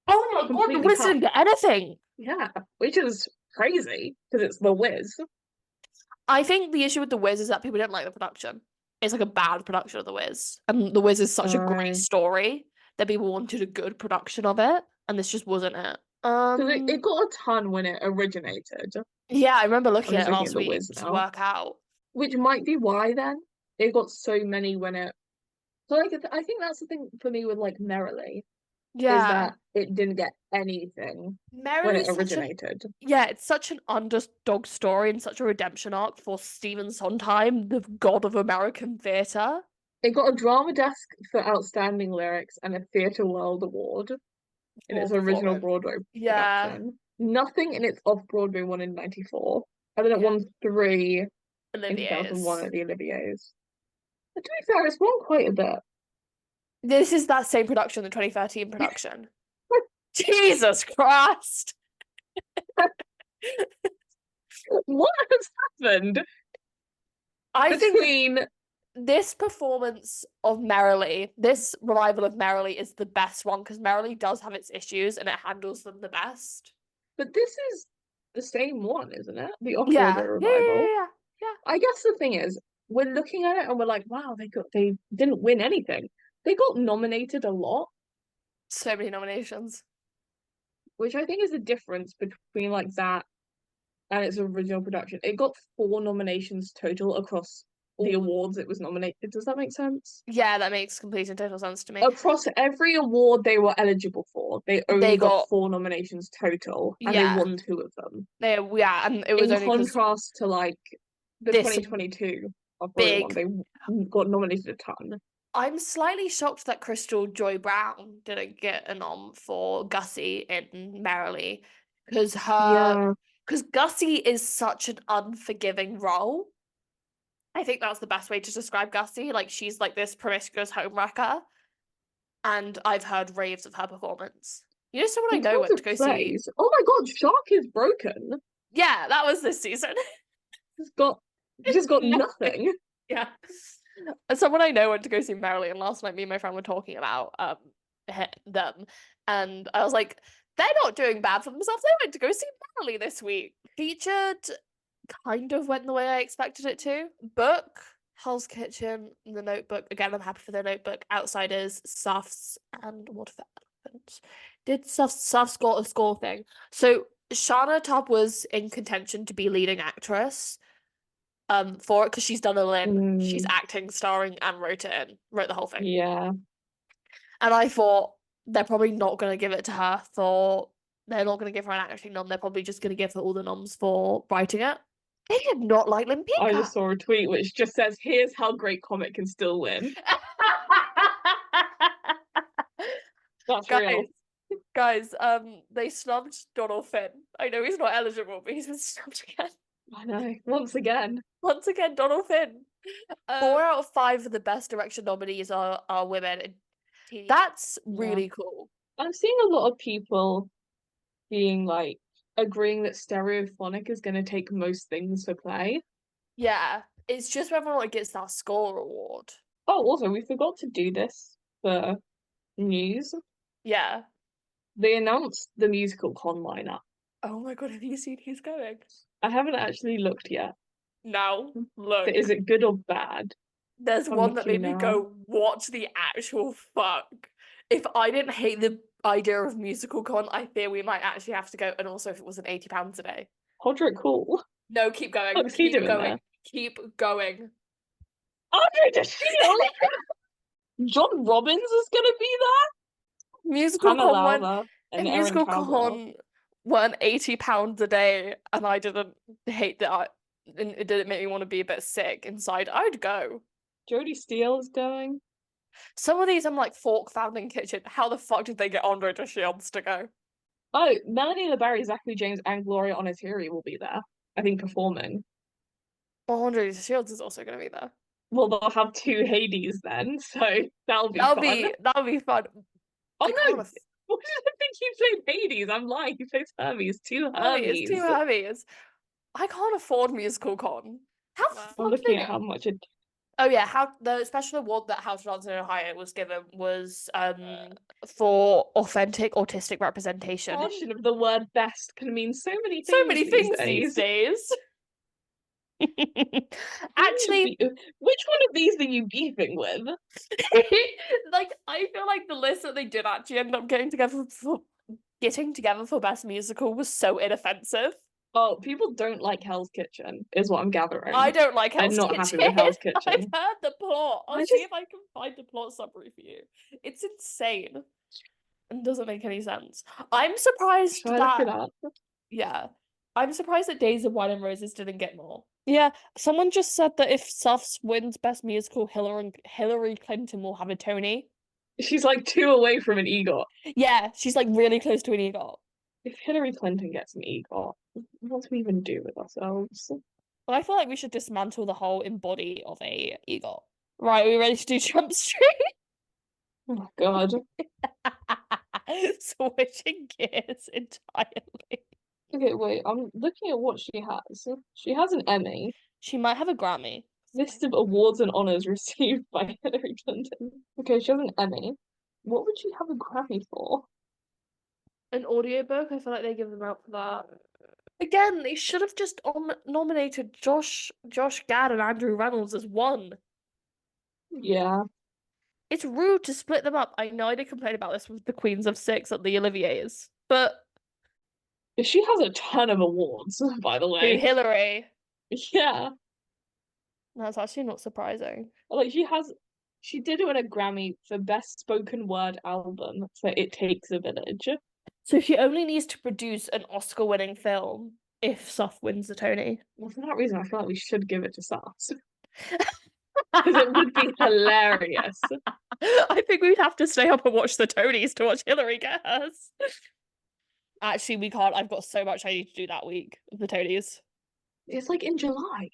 Oh my god, The Wiz didn't get anything! Yeah, which is crazy, because it's The Wiz. I think the issue with The Wiz is that people don't like the production. It's like a bad production of The Wiz. And The Wiz is such a great story that people wanted a good production of it, and this just wasn't it. It got a ton when it originated. Yeah, I remember looking at it last week to work out. which might be why then it got so many when it. So like I think that's the thing for me with like Merrily is Yeah. that it didn't get anything when Merrily it is such an originated. yeah, it's such an underdog story and such a redemption arc for Stephen Sondheim, the god of American theatre. It got a drama desk for outstanding lyrics and a Theatre World Award in For its original performance. Broadway Yeah, production. Nothing in its off-Broadway one in '94. And then it yeah. won 3 in 2001 Olivier's. at the Olivier's. But to be fair, it's won quite a bit. This is that same production, the 2013 production. Jesus Christ. What has happened I think between this performance of Merrily, this revival of Merrily is the best one because Merrily does have its issues and it handles them the best. but this is the same one, isn't it? The Yeah, off-Broadway yeah, yeah, revival. yeah, yeah. I guess the thing is, we're looking at it and we're like, wow, they didn't win anything. They got nominated a lot, So many nominations. which I think is the difference between like that and its original production. It got 4 nominations total across the awards it was nominated. Does that make sense? Yeah, that makes complete and total sense to me. Across every award they were eligible for, they only got 4 nominations total, and they won 2 of them. And it was In only because contrast to like the this 2022 Off-Broadway one, big. they got nominated a ton. I'm slightly shocked that Crystal Joy Brown didn't get a nom for Gussie in Merrily because Yeah. Gussie is such an unforgiving role. I think that's the best way to describe Gussie. Like she's like this promiscuous homewrecker, and I've heard raves of her performance. You know, someone I In know terms went of to go see. praise, oh my God, Shark is broken. Yeah, that was this season. Just got Nothing. nothing. Yeah. And someone I know went to go see Merrily, and last night me and my friend were talking about them, and I was like, they're not doing bad for themselves. They went to go see Merrily this week. Featured kind of went the way I expected it to. Book, Hell's Kitchen, The Notebook. Again, I'm happy for The Notebook. Outsiders, Suffs, and What If That Happens? Did Suffs score a score thing? So Shana Tubb was in contention to be leading actress for it because she's done a Lin. She's acting, starring, and wrote the whole thing. Yeah. And I thought they're probably not going to give it to her for. They're not going to give her an acting nom. They're probably just going to give her all the noms for writing it. They did not like I Limpika. just saw a tweet which just says, "Here's how great comic can still win." That's real. Guys, they snubbed Donald Finn. I know he's not eligible, but he's been snubbed again. I know. Once again, Donald Finn. 4 out of 5 of the best direction nominees are women. That's really cool. I'm seeing a lot of people being like agreeing that Stereophonic is going to take most things for play. Yeah, it's just whether or not it gets that score award. Oh, also, we forgot to do this for news. Yeah. They announced the musical con lineup. Oh my God, have you seen who's going? I haven't actually looked yet. No, look. But is it good or bad? There's I'm one that made looking me now. go, what the actual fuck? If I didn't hate the idea of musical con, I fear we might actually have to go. And also if it was an £80 a day. Podrick Hall. No, keep going. What's he doing going. there? Keep going. Andre the Shield! John Robbins is gonna be there? Musical Hannah con went, Lowther and if Erin musical Caldwell. con went £80 a day and I didn't hate that and it didn't make me want to be a bit sick inside, I'd go. Jodie Steele is going. Some of these I'm like, Fork Found in Kitchen. How the fuck did they get Andre de Shields to go? Oh, Melanie LeBarry, Zachary James, and Gloria Onitiri will be there. I think performing. Well, Andre de Shields is also going to be there. Well, they'll have 2 Hades then, so that'll be fun. That'll be fun. Oh no! What did I think you played Hades? I'm lying. He plays Hermes. 2 Hermes. It's 2 Hermes. I can't afford musical con. How I'm looking at how much it. Oh yeah, how the special award that How to Dance in Ohio was given was for authentic autistic representation. Portion of the word best can mean so many things. So many things these days. Actually, which one of these are you beefing with? Like, I feel like the list that they did actually end up getting together for best musical was so inoffensive. Oh, people don't like Hell's Kitchen, is what I'm gathering. I don't like I'm Hell's not Kitchen. happy with Hell's I've Kitchen. heard the plot. I'll I see just if I can find the plot summary for you. It's insane and doesn't make any sense. I'm surprised Shall I look it that up? yeah. I'm surprised that Days of Wine and Roses didn't get more. Yeah, someone just said that if Suffs wins Best Musical, Hillary Clinton will have a Tony. She's like 2 away from an EGOT. Yeah, she's like really close to an EGOT. If Hillary Clinton gets an EGOT, what do we even do with ourselves? But I feel like we should dismantle the whole embody of a EGOT. Right, are we ready to do Chump Street? Oh my God. Switching gears entirely. Okay, wait, I'm looking at what she has. She has an Emmy. She might have a Grammy. List of awards and honors received by Hillary Clinton. Okay, she has an Emmy. What would she have a Grammy for? An audiobook? I feel like they give them out for that. Again, they should have just nominated Josh Gad and Andrew Reynolds as one. Yeah. It's rude to split them up. I know I did complain about this with the Queens of Six at the Oliviers, but She has a ton of awards, by the who way. Hillary? Yeah. That's actually not surprising. Like she did win a Grammy for Best Spoken Word Album for It Takes a Village. So she only needs to produce an Oscar-winning film if Suff wins the Tony. Well, for that reason, I feel like we should give it to Sass. Because it would be hilarious. I think we'd have to stay up and watch the Tonys to watch Hillary get hers. Actually, we can't. I've got so much I need to do that week of the Tonys. It's like in July.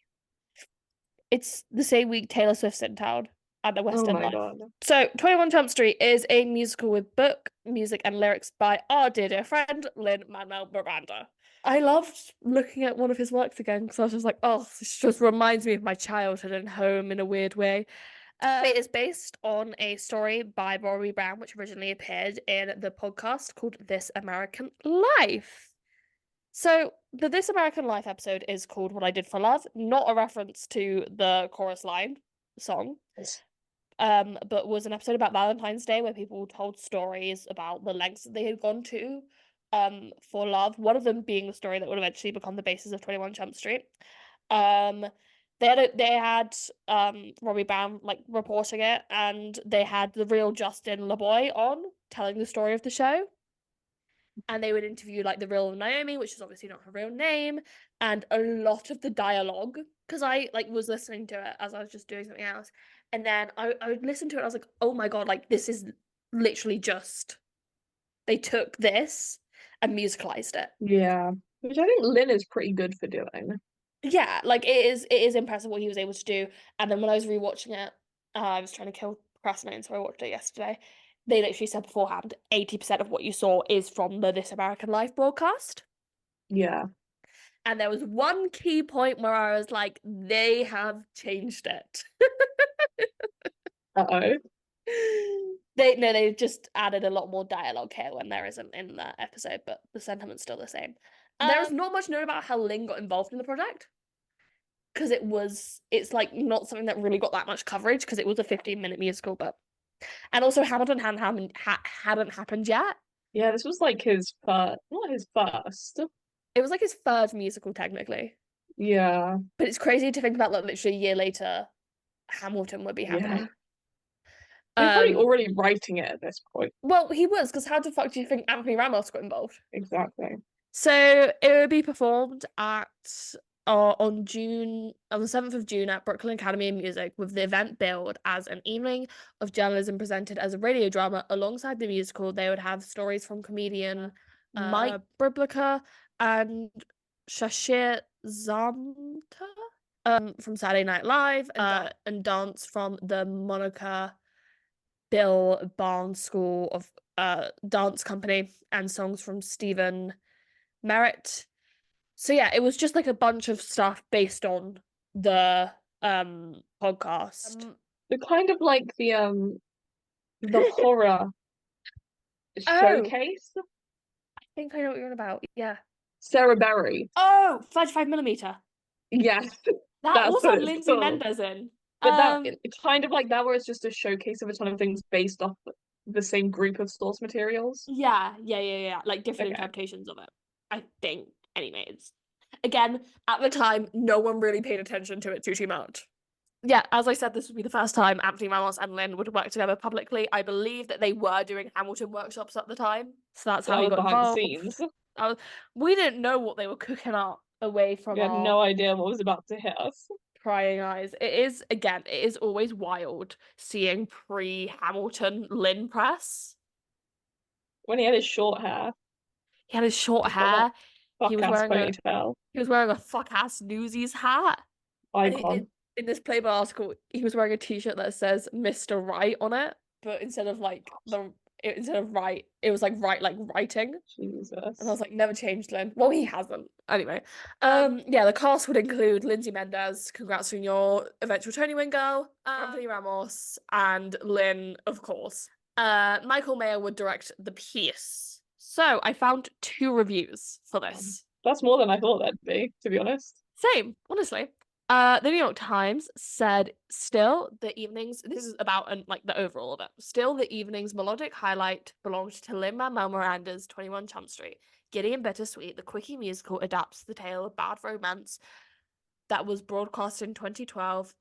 It's the same week Taylor Swift's in town at the West Oh End my Live. God. So, 21 Jump Street is a musical with book, music, and lyrics by our dear friend, Lin-Manuel Miranda. I loved looking at one of his works again because I was just like, oh, this just reminds me of my childhood and home in a weird way. It is based on a story by Rory Brown, which originally appeared in the podcast called This American Life. So the This American Life episode is called What I Did for Love, not a reference to the chorus line song, but was an episode about Valentine's Day where people told stories about the lengths that they had gone to for love. One of them being the story that would eventually become the basis of 21 Jump Street. They had Robbie Brown like reporting it, and they had the real Justin LeBoy on telling the story of the show. And they would interview like the real Naomi, which is obviously not her real name, and a lot of the dialogue, because I like was listening to it as I was just doing something else, and then I would listen to it. I was like, oh my God, like this is literally just they took this and musicalized it. Yeah, which I think Lynn is pretty good for doing. Yeah, like it is impressive what he was able to do. And then when I was rewatching it, I was trying to kill procrastinating, so I watched it yesterday. They literally said beforehand, 80% of what you saw is from the This American Life broadcast. Yeah. And there was one key point where I was like, they have changed it. Uh-oh. They just added a lot more dialogue here when there isn't in that episode, but the sentiment's still the same. There is not much known about how Lin got involved in the project. Because it's like not something that really got that much coverage because it was a 15-minute musical, but and also Hamilton hadn't happened yet. Yeah, this was like his first, not his first. It was like his third musical technically. Yeah. But it's crazy to think about that literally a year later, Hamilton would be happening. He's probably already writing it at this point. Well, he was, because how the fuck do you think Anthony Ramos got involved? Exactly. So it would be performed at on the 7th of June at Brooklyn Academy of Music, with the event billed as an evening of journalism presented as a radio drama. Alongside the musical, they would have stories from comedian Mike Briblica and Shashir Zamta from Saturday Night Live, and dance from the Monica Bill Barnes School of Dance Company, and songs from Stephen Merritt. So yeah, it was just like a bunch of stuff based on the podcast. The kind of like the horror showcase. I think I know what you're on about. Yeah. Sarah Berry. Oh, 35mm. Yes. That also had Lindsay Mendez in. But that it's kind of like that, where it's just a showcase of a ton of things based off the same group of source materials. Yeah. Like different interpretations of it, I think. Anyways. Again, at the time, no one really paid attention to it too much. Yeah, as I said, this would be the first time Anthony Ramos and Lin would work together publicly. I believe that they were doing Hamilton workshops at the time, so that's how That he was got behind the involved. scenes. We didn't know what they were cooking up away from We had our no idea what was about to hit us. prying eyes. It is always wild seeing pre-Hamilton Lin press. When he had his short hair. He had his short He's got hair. He was fuck-ass wearing ponytail. a fuck-ass Newsies hat. Icon. In this Playboy article, he was wearing a t-shirt that says Mr. Right on it, but instead of right, it was like right like writing. Jesus. And I was like, never changed, Lin. Well, he hasn't. Anyway. Yeah, the cast would include Lindsay Mendez, congrats on your eventual Tony win, girl, Anthony Ramos, and Lin, of course. Michael Mayer would direct the piece. So I found 2 reviews for this. That's more than I thought that'd be, to be honest. Same, honestly. The New York Times said, still, the evenings, this is about like the overall of it. Still, the evening's melodic highlight belonged to Lin-Manuel Miranda's 21 Chump Street. Giddy and bittersweet, the quickie musical adapts the tale of bad romance that was broadcast in 2012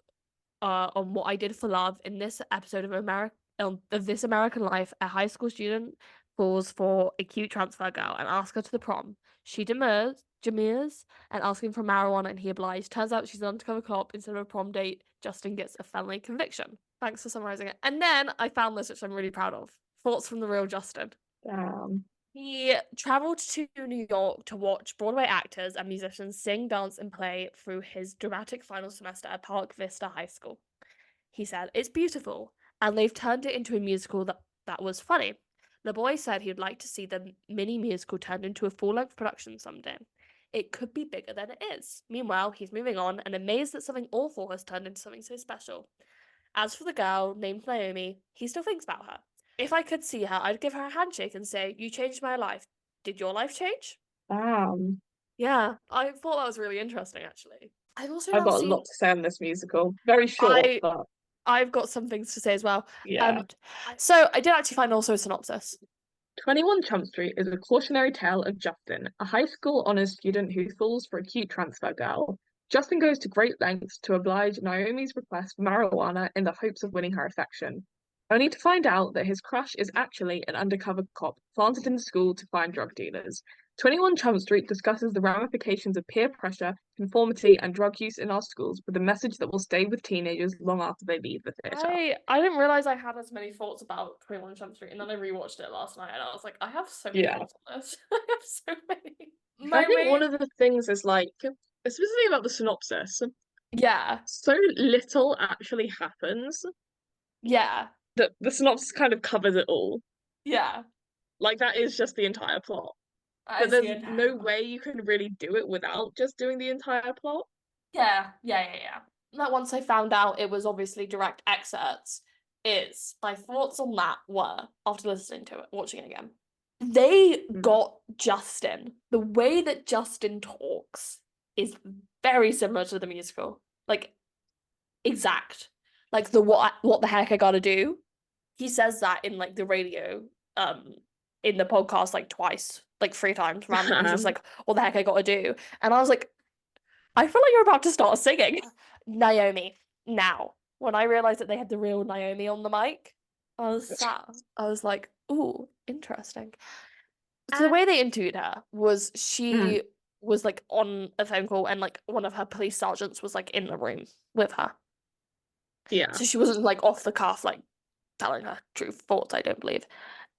on What I Did for Love. In this episode of This American Life, a high school student falls for a cute transfer girl and asks her to the prom. She demurs and asking for marijuana, and he obliged. Turns out she's an undercover cop. Instead of a prom date, Justin gets a felony conviction. Thanks for summarizing it. And then I found this, which I'm really proud of. Thoughts from the real Justin. Damn. He traveled to New York to watch Broadway actors and musicians sing, dance, and play through his dramatic final semester at Park Vista High School. He said, "It's beautiful, and they've turned it into a musical that was funny. The boy said he'd like to see the mini musical turned into a full-length production someday. It could be bigger than it is. Meanwhile, he's moving on and amazed that something awful has turned into something so special. As for the girl named Naomi, he still thinks about her. If I could see her, I'd give her a handshake and say, 'You changed my life. Did your life change?'" Yeah, I thought that was really interesting, actually. I've got a lot to say on this musical. Very short, but I've got some things to say as well. yeah. So I did actually find also a synopsis. 21 Chump Street is a cautionary tale of Justin, a high school honors student who falls for a cute transfer girl. Justin goes to great lengths to oblige Naomi's request for marijuana in the hopes of winning her affection, only to find out that his crush is actually an undercover cop planted in the school to find drug dealers. 21 Chump Street discusses the ramifications of peer pressure, conformity, and drug use in our schools with a message that will stay with teenagers long after they leave the theatre. I didn't realize I had as many thoughts about 21 Jump Street, and then I rewatched it last night, and I was like, I have so many thoughts on this. I have so many. I think one of the things is like, especially about the synopsis, yeah, so little actually happens yeah, that the synopsis kind of covers it all. yeah. Like, that is just the entire plot. But there's no way you can really do it without just doing the entire plot. Yeah. That once I found out it was obviously direct excerpts, my thoughts on that were, after listening to it, watching it again, they got Justin. The way that Justin talks is very similar to the musical. Like, exact. Like, the what the heck I gotta do. He says that in, like, the radio, in the podcast, like, twice. Like 3 times randomly. He's just like, what the heck I gotta do? And I was like, I feel like you're about to start singing. Naomi. Now, when I realized that they had the real Naomi on the mic, I was like, ooh, interesting. So the way they interviewed her was she was like on a phone call, and like one of her police sergeants was like in the room with her. Yeah. So she wasn't like off the cuff, like telling her true thoughts, I don't believe.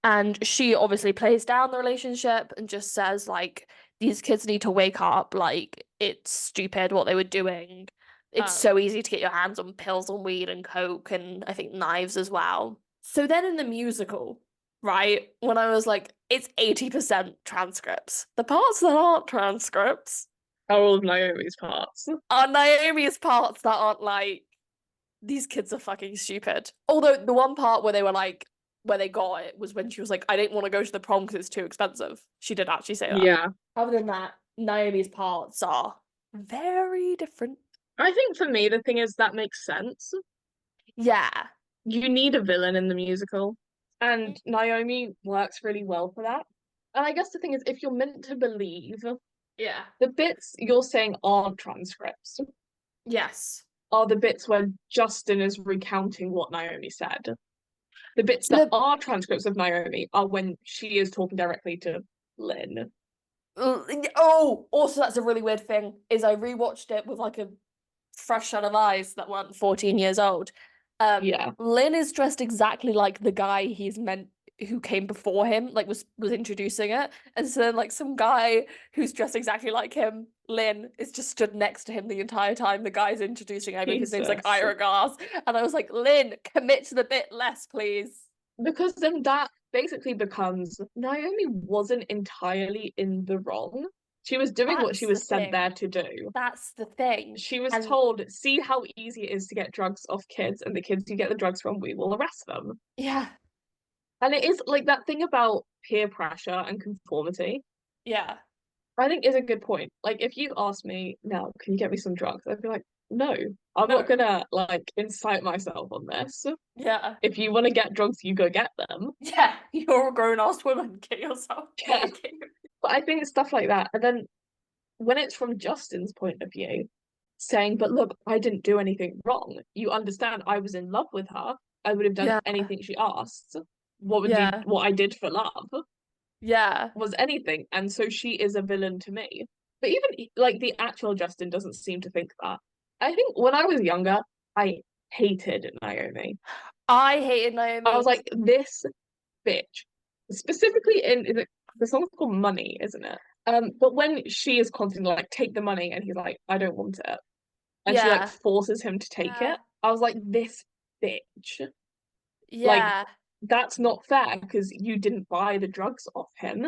And she obviously plays down the relationship and just says, like, these kids need to wake up. Like, it's stupid what they were doing. It's so easy to get your hands on pills and weed and coke and I think knives as well. So then in the musical, right, when I was like, it's 80% transcripts. The parts that aren't transcripts are all of Naomi's parts. Are Naomi's parts that aren't like, these kids are fucking stupid. Although the one part where they were like, where they got it was when she was like, I didn't want to go to the prom because it's too expensive. She did actually say that. Yeah. Other than that, Naomi's parts are very different. I think for me, the thing is that makes sense. Yeah. You need a villain in the musical. And Naomi works really well for that. And I guess the thing is, if you're meant to believe Yeah. The bits you're saying aren't transcripts Yes. are the bits where Justin is recounting what Naomi said. The bits that The are transcripts of Naomi are when she is talking directly to Lynn. Oh, also that's a really weird thing is I rewatched it with like a fresh set of eyes that weren't 14 years old. Yeah, Lynn is dressed exactly like the guy he's meant who came before him, like was introducing it. And so then like some guy who's dressed exactly like him, Lynn, is just stood next to him the entire time the guy's introducing him, and his name's like Jesus. Ira Glass. And I was like, Lynn, commit to the bit less, please. Because then that basically becomes Naomi wasn't entirely in the wrong. She was doing what she That's the was sent there thing. to do. That's the thing. She was And told, see how easy it is to get drugs off kids, and the kids you get the drugs from, we will arrest them. yeah, And it is like that thing about peer pressure and conformity, yeah, I think is a good point. Like if you ask me now, can you get me some drugs? I'd be like, no, I'm not no, gonna like incite myself on this. yeah. If you want to get drugs, you go get them. Yeah, you're a grown-ass woman. Get yourself. Yeah. Get But I think it's stuff like that. And then when it's from Justin's point of view, saying, but look, I didn't do anything wrong. You understand I was in love with her. I would have done Yeah, anything she asked. yeah, What I did for love yeah, was anything. And so she is a villain to me. But even like the actual Justin doesn't seem to think that. I think when I was younger, I hated Naomi. I hated I was Naomi. like, this bitch. Specifically in is it, the song's called Money, isn't it? But when she is constantly like, take the money, and he's like, I don't want it, and she like Yeah, forces him to take yeah, it, I was like, this bitch. Like, yeah. that's not fair because you didn't buy the drugs off him.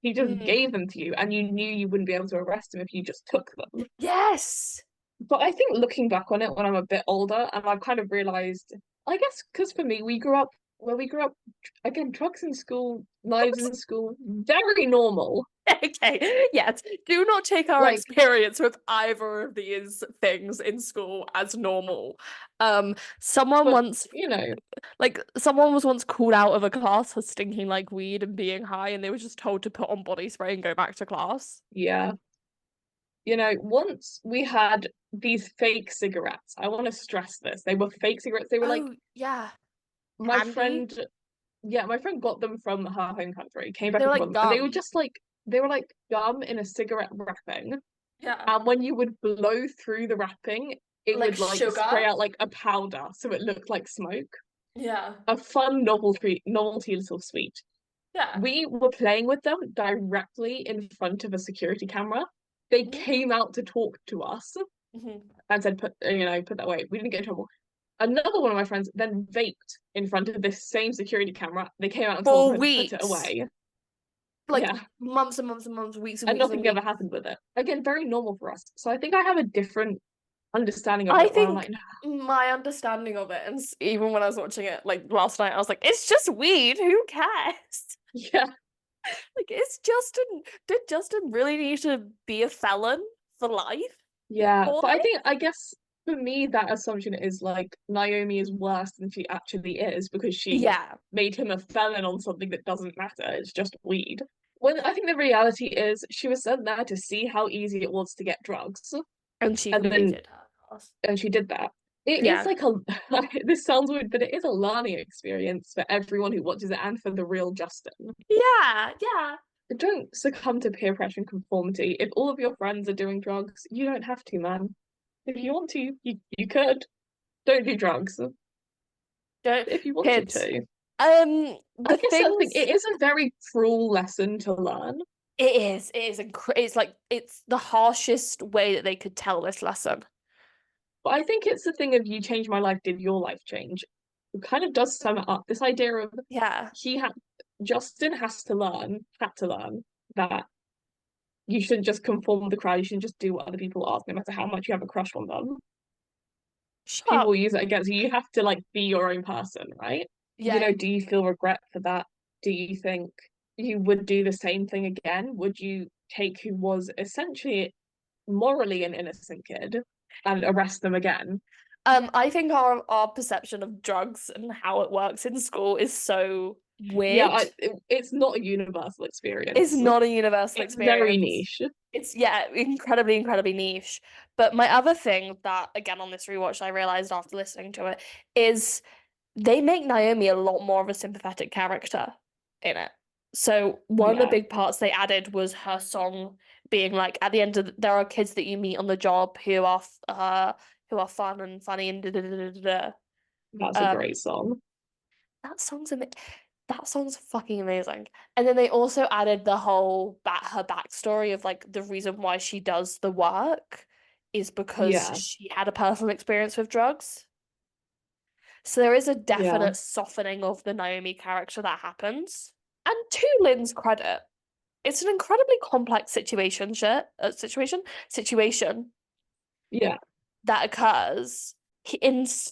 He just Mm. gave them to you, and you knew you wouldn't be able to arrest him if you just took them. Yes. But I think looking back on it when I'm a bit older, and I've kind of realized, I guess, because for me, we grew up again, drugs in school, knives in school, very normal. Okay. Yes. Do not take our Like, experience with either of these things in school as normal. Someone but once you know, someone was once called out of a class for stinking like weed and being high, and they were just told to put on body spray and go back to class. yeah, once we had these fake cigarettes. I want to stress this. They were fake cigarettes. They were like Oh, yeah. my Candy. friend, yeah, my friend got them from her home country, came back They're and got like them, and they were gum. just like they were like gum in a cigarette wrapping. Yeah. And when you would blow through the wrapping, it Like would like spray sugar. out like a powder, so it looked like smoke. Yeah. A fun novelty little sweet. Yeah. We were playing with them directly in front of a security camera. They Mhm. came out to talk to us Mhm. and said, put that away. We didn't get in trouble. Another one of my friends then vaped in front of this same security camera. They came out and told For her to put it weeks. away. Like Yeah. months and months and months, weeks and And weeks and nothing ever weeks. happened with it. Again, very normal for us. So I think I have a different understanding of I it where I'm think like, no. my understanding of it, and even when I was watching it like last night, I was like, it's just weed. Who cares? Yeah. Like, it's Justin. Did Justin really need to be a felon for life Yeah, for but I this? think I guess for me that assumption is like Naomi is worse than she actually is because she Yeah. made him a felon on something that doesn't matter. It's just weed. When I think the reality is she was sent there to see how easy it was to get drugs, And she and then completed her task. she did that. It is Yeah. like a this sounds weird, but it is a learning experience for everyone who watches it and for the real Justin. Yeah. Yeah. Don't succumb to peer pressure and conformity. If all of your friends are doing drugs, you don't have to, man. If you want to, you could. Don't do drugs. Don't If you wanted kids. to. The I guess that's the thing. things It is a very cruel lesson to learn. it is. It is. It's like it's the harshest way that they could tell this lesson. But I think it's the thing of you change my life, did your life change? It kind of does sum it up. This idea of Yeah. he had Justin had to learn that you shouldn't just conform to the crowd, you shouldn't just do what other people ask, no matter how much you have a crush on them. Shut People up. will use it against you. You have to like be your own person, right? Yeah. Do you feel regret for that? Do you think you would do the same thing again? Would you take who was essentially morally an innocent kid and arrest them again? I think our perception of drugs and how it works in school is so weird. It's not a universal experience. It's not a universal It's very experience. niche. It's, yeah, incredibly, incredibly niche. But my other thing that, again, on this rewatch, I realized after listening to it is they make Naomi a lot more of a sympathetic character in it. So one of the Yeah, big parts they added was her song being like at the end of there are kids that you meet on the job who are fun and funny and da da da da da. that's a Um, great song. that song's that song's fucking amazing. And then they also added the whole her backstory of like the reason why she does the work is because Yeah, she had a personal experience with drugs. So there is a yeah, definite softening of the Naomi character that happens. And to Lynn's credit, it's an incredibly complex situation yeah. that occurs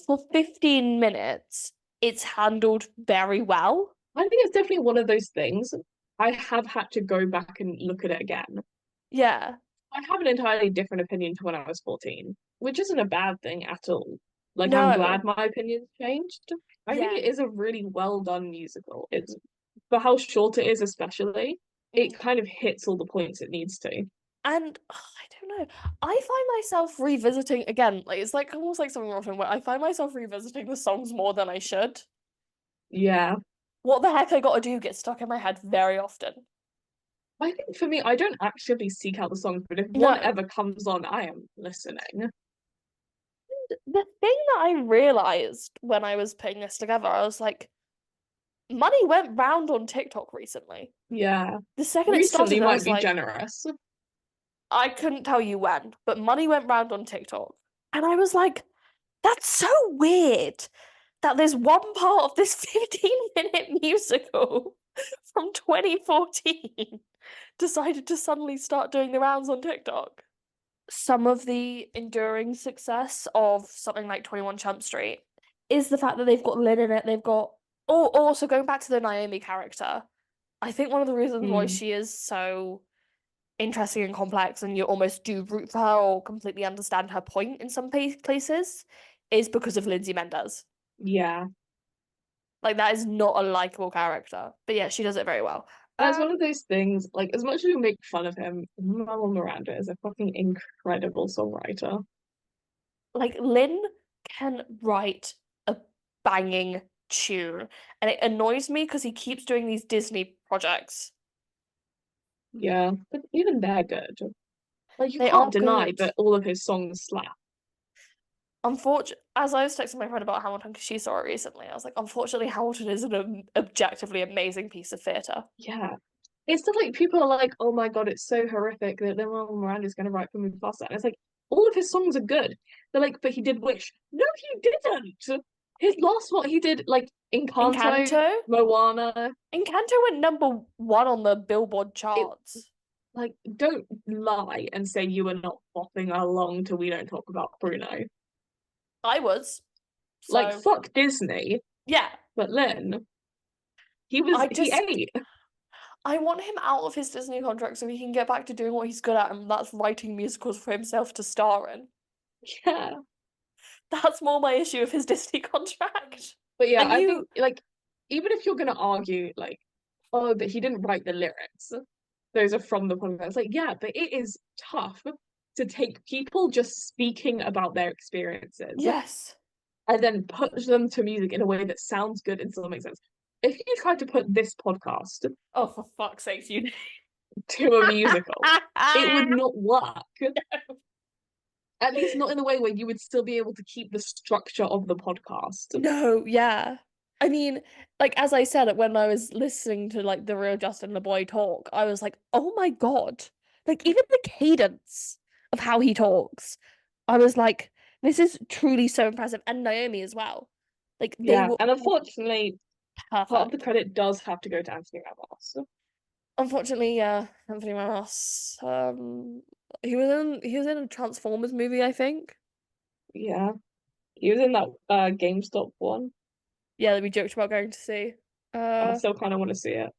for 15 minutes. It's handled very well. I think it's definitely one of those things. I have had to go back and look at it again. Yeah. I have an entirely different opinion to when I was 14, which isn't a bad thing at all. Like, I'm No. glad my opinion's changed. I think Yeah. it is a really well done musical. It's for how short it is, especially, it Mm. kind of hits all the points it needs to. And I don't know. I find myself revisiting again, like it's like almost like something wrong where I find myself revisiting the songs more than I should. Yeah. What the heck I gotta do gets stuck in my head very often. I think for me, I don't actively seek out the songs, but if one No. ever comes on, I am listening. The thing that I realized when I was putting this together, I was like, money went round on TikTok recently. Yeah. The second it Recently started, I might was be like, generous. I couldn't tell you when, but money went round on TikTok. And I was like, that's so weird that there's one part of this 15-minute musical from 2014 decided to suddenly start doing the rounds on TikTok. Some of the enduring success of something like 21 Chump Street is the fact that they've got Lin in it. They've got, oh, also going back to the Naomi character, I think one of the reasons why Mm, she is so interesting and complex and you almost do root for her or completely understand her point in some places is because of Lindsay Mendez. yeah. Like that is not a likable character. But yeah, she does it very well. That's one Um, of those things, like, as much as we make fun of him, Lin-Manuel Miranda is a fucking incredible songwriter. like Lin can write a banging tune. And it annoys me because he keeps doing these Disney projects. Yeah, but even they're good. Like, you They can't are deny good. that all of his songs slap. Unfortunately, as I was texting my friend about Hamilton because she saw it recently, I was like, unfortunately, Hamilton is an objectively amazing piece of theatre. Yeah. It's still like people are like, oh my God, it's so horrific that Lin-Manuel Miranda is going to write for Mufasa. And it's like, all of his songs are good. They're like, but he did Wish. No, he didn't. His last one, he did like Encanto, Encanto? Moana. Encanto went number 1 on the Billboard It charts. like, don't lie and say you were not bopping along to We Don't Talk About Bruno. I was. Like, So, fuck Disney, yeah. but Lin, I he just ate. I want him out of his Disney contract so he can get back to doing what he's good at, and that's writing musicals for himself to star in. Yeah. That's more my issue with his Disney contract. But yeah, And I you, think like even if you're gonna argue like, oh, but he didn't write the lyrics, those are from the podcast. Like, yeah, but it is tough to take people just speaking about their experiences yes. and then put them to music in a way that sounds good and still makes sense. If you tried to put this podcast Oh, for fuck's sake, you. to a musical, it would not work. At least not in a way where you would still be able to keep the structure of the podcast. No, yeah. I mean, like as I said, when I was listening to like the real Justin LeBoy talk, I was like, oh my God. Like even the cadence of how he talks, I was like, this is truly so impressive. And Naomi as well. Like they Yeah, were and all unfortunately, part of the perfect. credit does have to go to Anthony Ramos. Unfortunately, yeah, Anthony Ramos. He was in a Transformers movie, I think. Yeah, he was in that GameStop one. Yeah, that we joked about going to see. I Uh still kind of want to see it.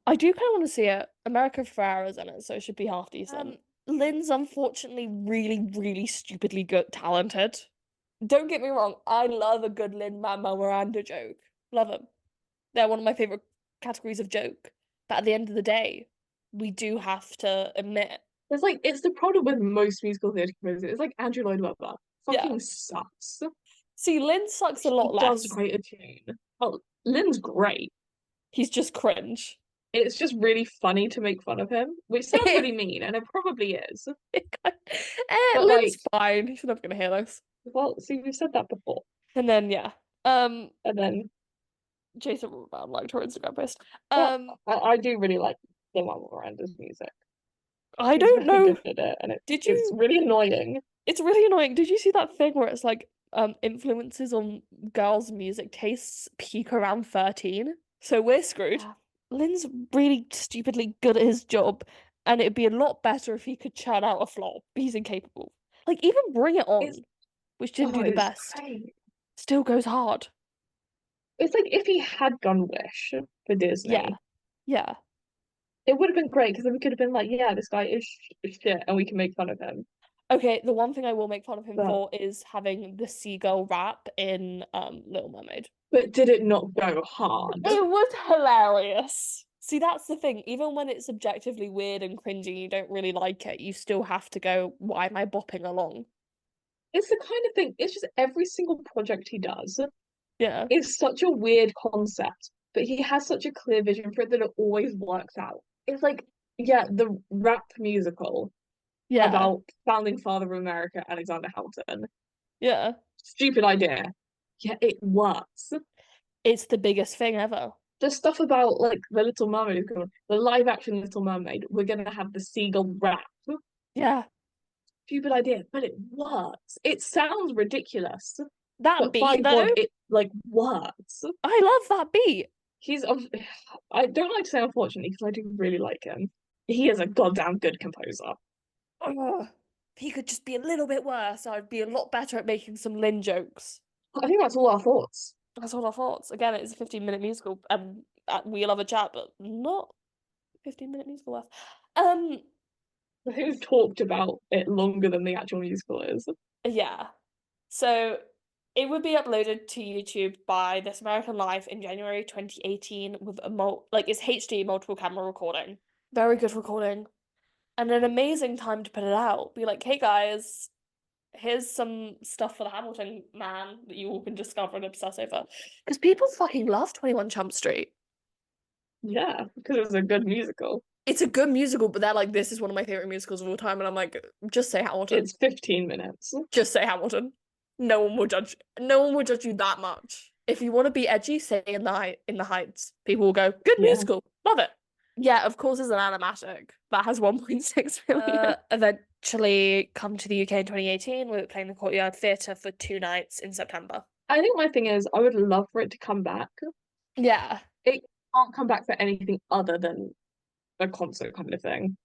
I do kind of want to see it. America Ferrera's in it, so it should be half decent. Lynn's unfortunately really, really stupidly good, talented. Don't get me wrong, I love a good Lin-Manuel Miranda joke. Love them. They're one of my favorite categories of joke. But at the end of the day, we do have to admit, It's the problem with most musical theatre composers. It's like Andrew Lloyd Webber yeah. fucking sucks. See, Lin sucks a lot He does less. write a tune. Oh, Lynn's great. He's just cringe. It's just really funny to make fun of him, which sounds really mean, and it probably is. But Lynn's like, fine. He's never gonna hear this. well, see, we've said that before. And then yeah. Um, And then, Jason Rollbaum liked her Instagram post. but I do really like Lin-Manuel Miranda's music. I He's don't very know. good at it, and Did it's you? really annoying. It's really annoying. Did you see that thing where it's like influences on girls' music tastes peak around 13? So we're screwed. Yeah. Lynn's really stupidly good at his job, and it'd be a lot better if he could churn out a flop. He's incapable. Like even Bring It On, It's which didn't do the it's best, great. still goes hard. It's like if he had done Wish for Yeah. Disney, Yeah. it would have been great because then we could have been like, yeah, this guy is shit, and we can make fun of him. Okay, the one thing I will make fun of him But for is having the seagull rap in Little Mermaid. but did it not go hard? It was hilarious. See, that's the thing. Even when it's objectively weird and cringy, you don't really like it, you still have to go, why am I bopping along? It's the kind of thing. It's just every single project he does Yeah. is such a weird concept, but he has such a clear vision for it that it always works out. It's like, yeah, the rap musical Yeah. about founding father of America, Alexander Hamilton. Yeah. Stupid idea. Yeah, it works. It's the biggest thing ever. The stuff about like the Little Mermaid is going, the live action Little Mermaid, we're gonna have the seagull rap. Yeah. Stupid idea, but it works. It sounds ridiculous, That but by beat, God, though, it like works. I love that beat. He's I don't like to say unfortunately because I do really like him. He is a goddamn good composer. Ugh. If he could just be a little bit worse, I'd be a lot better at making some Lin jokes. I think that's all our thoughts. That's all our thoughts. Again, it's a 15-minute musical, and we love a chat, but not 15-minute musical worth. I think we've talked about it longer than the actual musical is. Yeah. So it would be uploaded to YouTube by This American Life in January 2018 with it's HD multiple camera recording. Very good recording. And an amazing time to put it out. Be like, hey guys, here's some stuff for the Hamilton man that you all can discover and obsess over. Because people fucking love 21 Chump Street. Yeah, because it was a good musical. It's a good musical, but they're like, this is one of my favorite musicals of all time. And I'm like, just say Hamilton. It's 15 minutes. Just say Hamilton. No one will judge. No one will judge you that much. If you want to be edgy, say In the Heights. People will go, good musical, love it. Yeah, of course, it's an animatic that has 1.6 million. Eventually come to the UK in 2018. We were playing the Courtyard Theatre for 2 nights in September. I think my thing is, I would love for it to come back. Yeah. It can't come back for anything other than a concert kind of thing.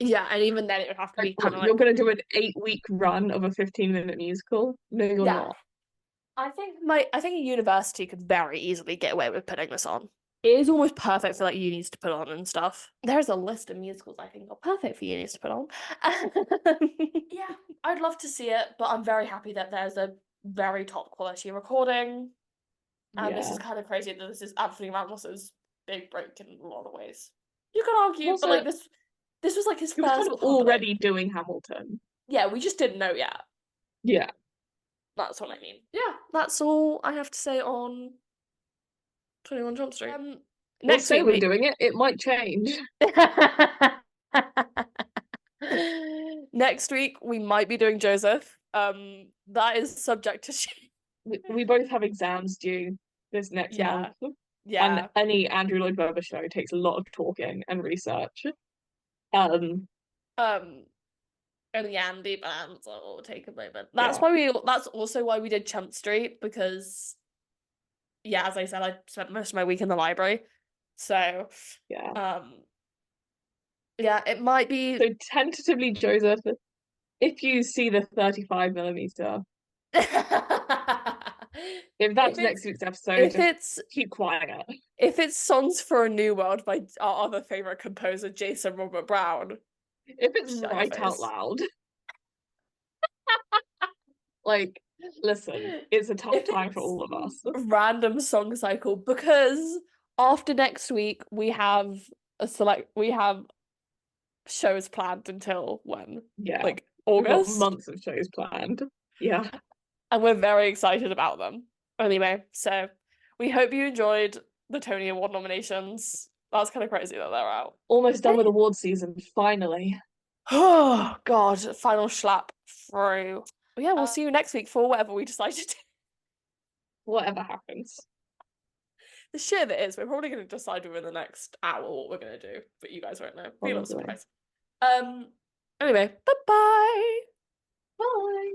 Yeah, and even then it would have to be kind of like... You're going to do an 8-week run of a 15-minute musical? No, you're not. I think a university could very easily get away with putting this on. It is almost perfect for like unis to put on and stuff. There's a list of musicals I think are perfect for unis to put on. Yeah, I'd love to see it, but I'm very happy that there's a very top quality recording. And this is kind of crazy that this is Anthony Randall's big break in a lot of ways. You could argue, Also, but like this was like his he was first kind of public. already doing Hamilton. Yeah, we just didn't know yet. Yeah. That's what I mean. Yeah, that's all I have to say on 21 Jump Street. Next week we're doing it. It might change. Next week we might be doing Joseph. That is subject to change. We both have exams due this next month. Yeah. And any Andrew Lloyd Webber show takes a lot of talking and research. And the Andy bands will take a moment. That's also why we did Chump Street, because yeah, as I said, I spent most of my week in the library. So yeah, it might be. So tentatively, Joseph, if you see the 35mm, if that's next week's episode, keep quiet. If it's Songs for a New World by our other favorite composer, Jason Robert Brown. If it's Right Out Loud. Like, listen, it's a tough time for all of us. Random song cycle, because after next week, we have shows planned until when? Yeah. Like We've got August? months of shows planned. Yeah. And we're very excited about them. Anyway, so we hope you enjoyed the Tony Award nominations. That's kind of crazy that they're out. Almost done with award season, finally. Oh God, final schlap through. Yeah, we'll see you next week for whatever we decide to do. Whatever happens. The shit of it is, we're probably going to decide within the next hour what we're going to do, but you guys won't know. Be not Probably. surprised. Anyway, bye-bye. Bye.